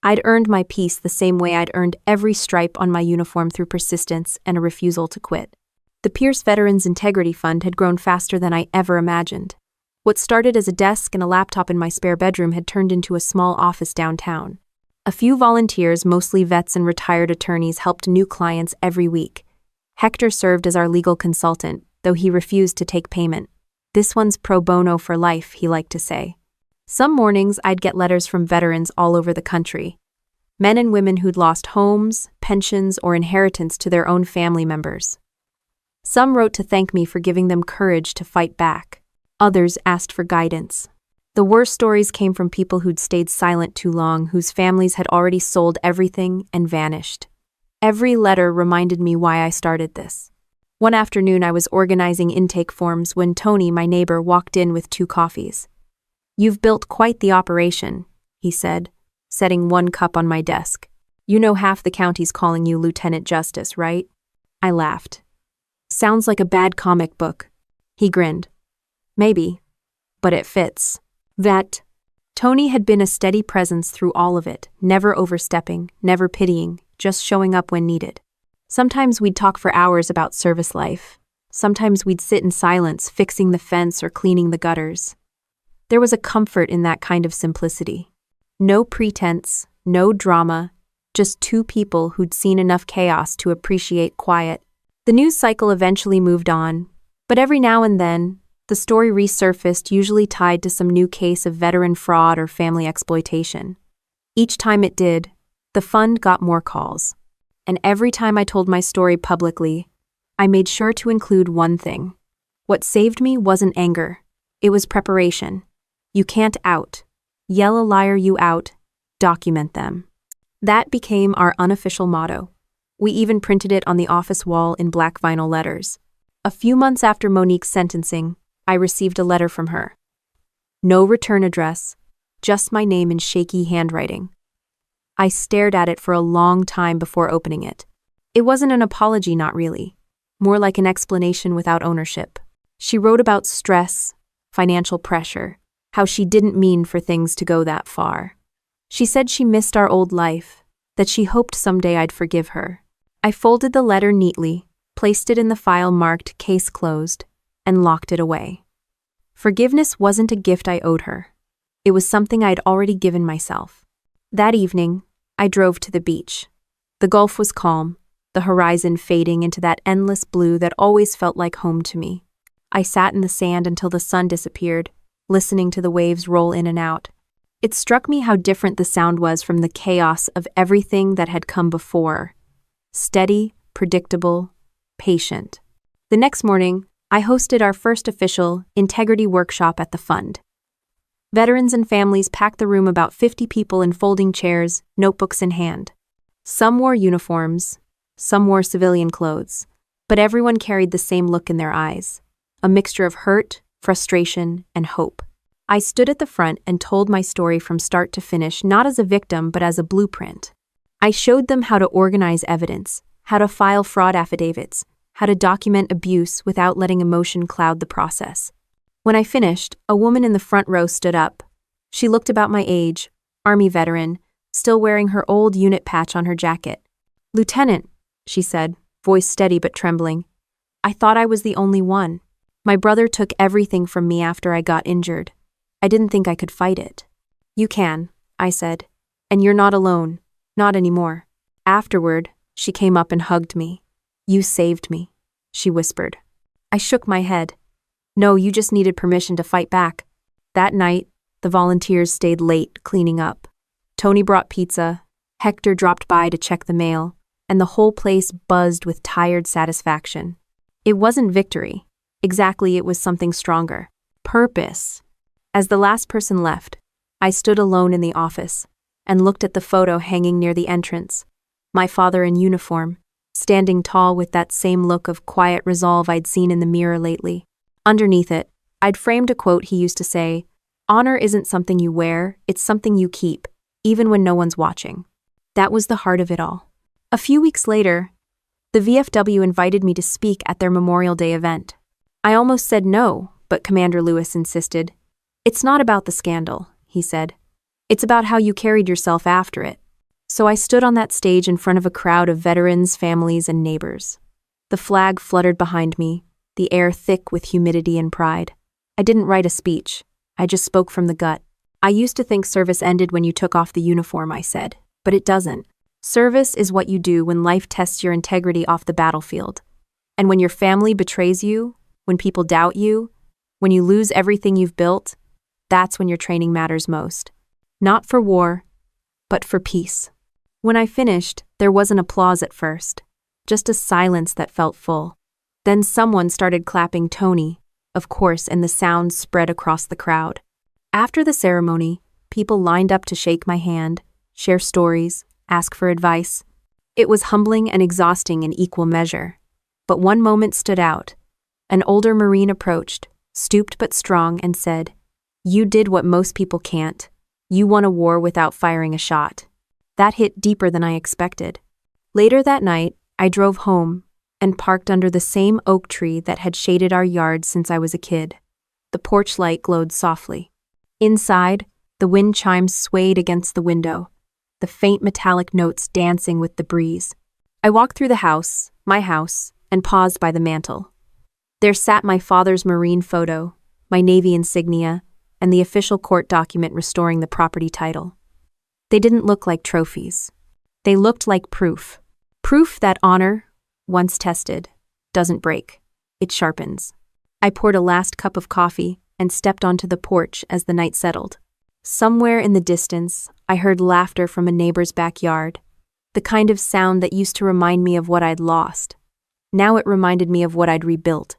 I'd earned my peace the same way I'd earned every stripe on my uniform through persistence and a refusal to quit. The Pierce Veterans Integrity Fund had grown faster than I ever imagined. What started as a desk and a laptop in my spare bedroom had turned into a small office downtown. A few volunteers, mostly vets and retired attorneys, helped new clients every week. Hector served as our legal consultant, though he refused to take payment. This one's pro bono for life, he liked to say. Some mornings I'd get letters from veterans all over the country. Men and women who'd lost homes, pensions, or inheritance to their own family members. Some wrote to thank me for giving them courage to fight back. Others asked for guidance. The worst stories came from people who'd stayed silent too long, whose families had already sold everything and vanished. Every letter reminded me why I started this. One afternoon I was organizing intake forms when Tony, my neighbor, walked in with 2 coffees. "You've built quite the operation," he said, setting 1 cup on my desk. "You know half the county's calling you Lieutenant Justice, right?" I laughed. "Sounds like a bad comic book." He grinned. "Maybe, but it fits." Tony had been a steady presence through all of it, never overstepping, never pitying, just showing up when needed. Sometimes we'd talk for hours about service life. Sometimes we'd sit in silence, fixing the fence or cleaning the gutters. There was a comfort in that kind of simplicity. No pretense, no drama, just 2 people who'd seen enough chaos to appreciate quiet. The news cycle eventually moved on, but every now and then, the story resurfaced, usually tied to some new case of veteran fraud or family exploitation. Each time it did, the fund got more calls. And every time I told my story publicly, I made sure to include one thing. What saved me wasn't anger. It was preparation. You can't out. Yell a liar you out. Document them. That became our unofficial motto. We even printed it on the office wall in black vinyl letters. A few months after Monique's sentencing, I received a letter from her. No return address, just my name in shaky handwriting. I stared at it for a long time before opening it. It wasn't an apology, not really. More like an explanation without ownership. She wrote about stress, financial pressure, how she didn't mean for things to go that far. She said she missed our old life, that she hoped someday I'd forgive her. I folded the letter neatly, placed it in the file marked "Case Closed," and locked it away. Forgiveness wasn't a gift I owed her. It was something I'd already given myself. That evening, I drove to the beach. The Gulf was calm, the horizon fading into that endless blue that always felt like home to me. I sat in the sand until the sun disappeared, listening to the waves roll in and out. It struck me how different the sound was from the chaos of everything that had come before. Steady, predictable, patient. The next morning, I hosted our first official integrity workshop at the fund. Veterans and families packed the room, about 50 people in folding chairs, notebooks in hand. Some wore uniforms, some wore civilian clothes, but everyone carried the same look in their eyes, a mixture of hurt, frustration, and hope. I stood at the front and told my story from start to finish, not as a victim, but as a blueprint. I showed them how to organize evidence, how to file fraud affidavits, how to document abuse without letting emotion cloud the process. When I finished, a woman in the front row stood up, She looked about my age, Army veteran, still wearing her old unit patch on her jacket. "Lieutenant," she said, voice steady but trembling. "I thought I was the only one. My brother took everything from me after I got injured. I didn't think I could fight it." "You can," I said. "And you're not alone. Not anymore." Afterward, she came up and hugged me. "You saved me," she whispered. I shook my head. "No, you just needed permission to fight back." That night, the volunteers stayed late cleaning up. Tony brought pizza, Hector dropped by to check the mail, and the whole place buzzed with tired satisfaction. It wasn't victory. Exactly, it was something stronger. Purpose. As the last person left, I stood alone in the office and looked at the photo hanging near the entrance. My father in uniform, standing tall with that same look of quiet resolve I'd seen in the mirror lately. Underneath it, I'd framed a quote he used to say, "Honor isn't something you wear, it's something you keep, even when no one's watching." That was the heart of it all. A few weeks later, the VFW invited me to speak at their Memorial Day event. I almost said no, but Commander Lewis insisted. "It's not about the scandal," he said. "It's about how you carried yourself after it." So I stood on that stage in front of a crowd of veterans, families, and neighbors. The flag fluttered behind me, the air thick with humidity and pride. I didn't write a speech. I just spoke from the gut. "I used to think service ended when you took off the uniform," I said, "but it doesn't. Service is what you do when life tests your integrity off the battlefield. And when your family betrays you, when people doubt you, when you lose everything you've built, that's when your training matters most. Not for war, but for peace." When I finished, there wasn't applause at first, just a silence that felt full. Then someone started clapping Tony, of course, and the sound spread across the crowd. After the ceremony, people lined up to shake my hand, share stories, ask for advice. It was humbling and exhausting in equal measure. But one moment stood out. An older Marine approached, stooped but strong, and said, "You did what most people can't. You won a war without firing a shot." That hit deeper than I expected. Later that night, I drove home and parked under the same oak tree that had shaded our yard since I was a kid. The porch light glowed softly. Inside, the wind chimes swayed against the window, the faint metallic notes dancing with the breeze. I walked through the house, my house, and paused by the mantel. There sat my father's Marine photo, my Navy insignia, and the official court document restoring the property title. They didn't look like trophies. They looked like proof. Proof that honor, once tested, doesn't break. It sharpens. I poured a last cup of coffee and stepped onto the porch as the night settled. Somewhere in the distance, I heard laughter from a neighbor's backyard, the kind of sound that used to remind me of what I'd lost. Now it reminded me of what I'd rebuilt.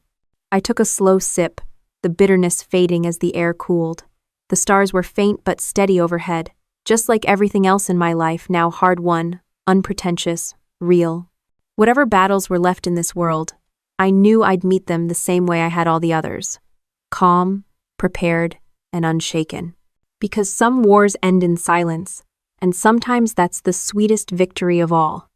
I took a slow sip, the bitterness fading as the air cooled. The stars were faint but steady overhead, just like everything else in my life, now hard-won, unpretentious, real. Whatever battles were left in this world, I knew I'd meet them the same way I had all the others. Calm, prepared, and unshaken. Because some wars end in silence, and sometimes that's the sweetest victory of all.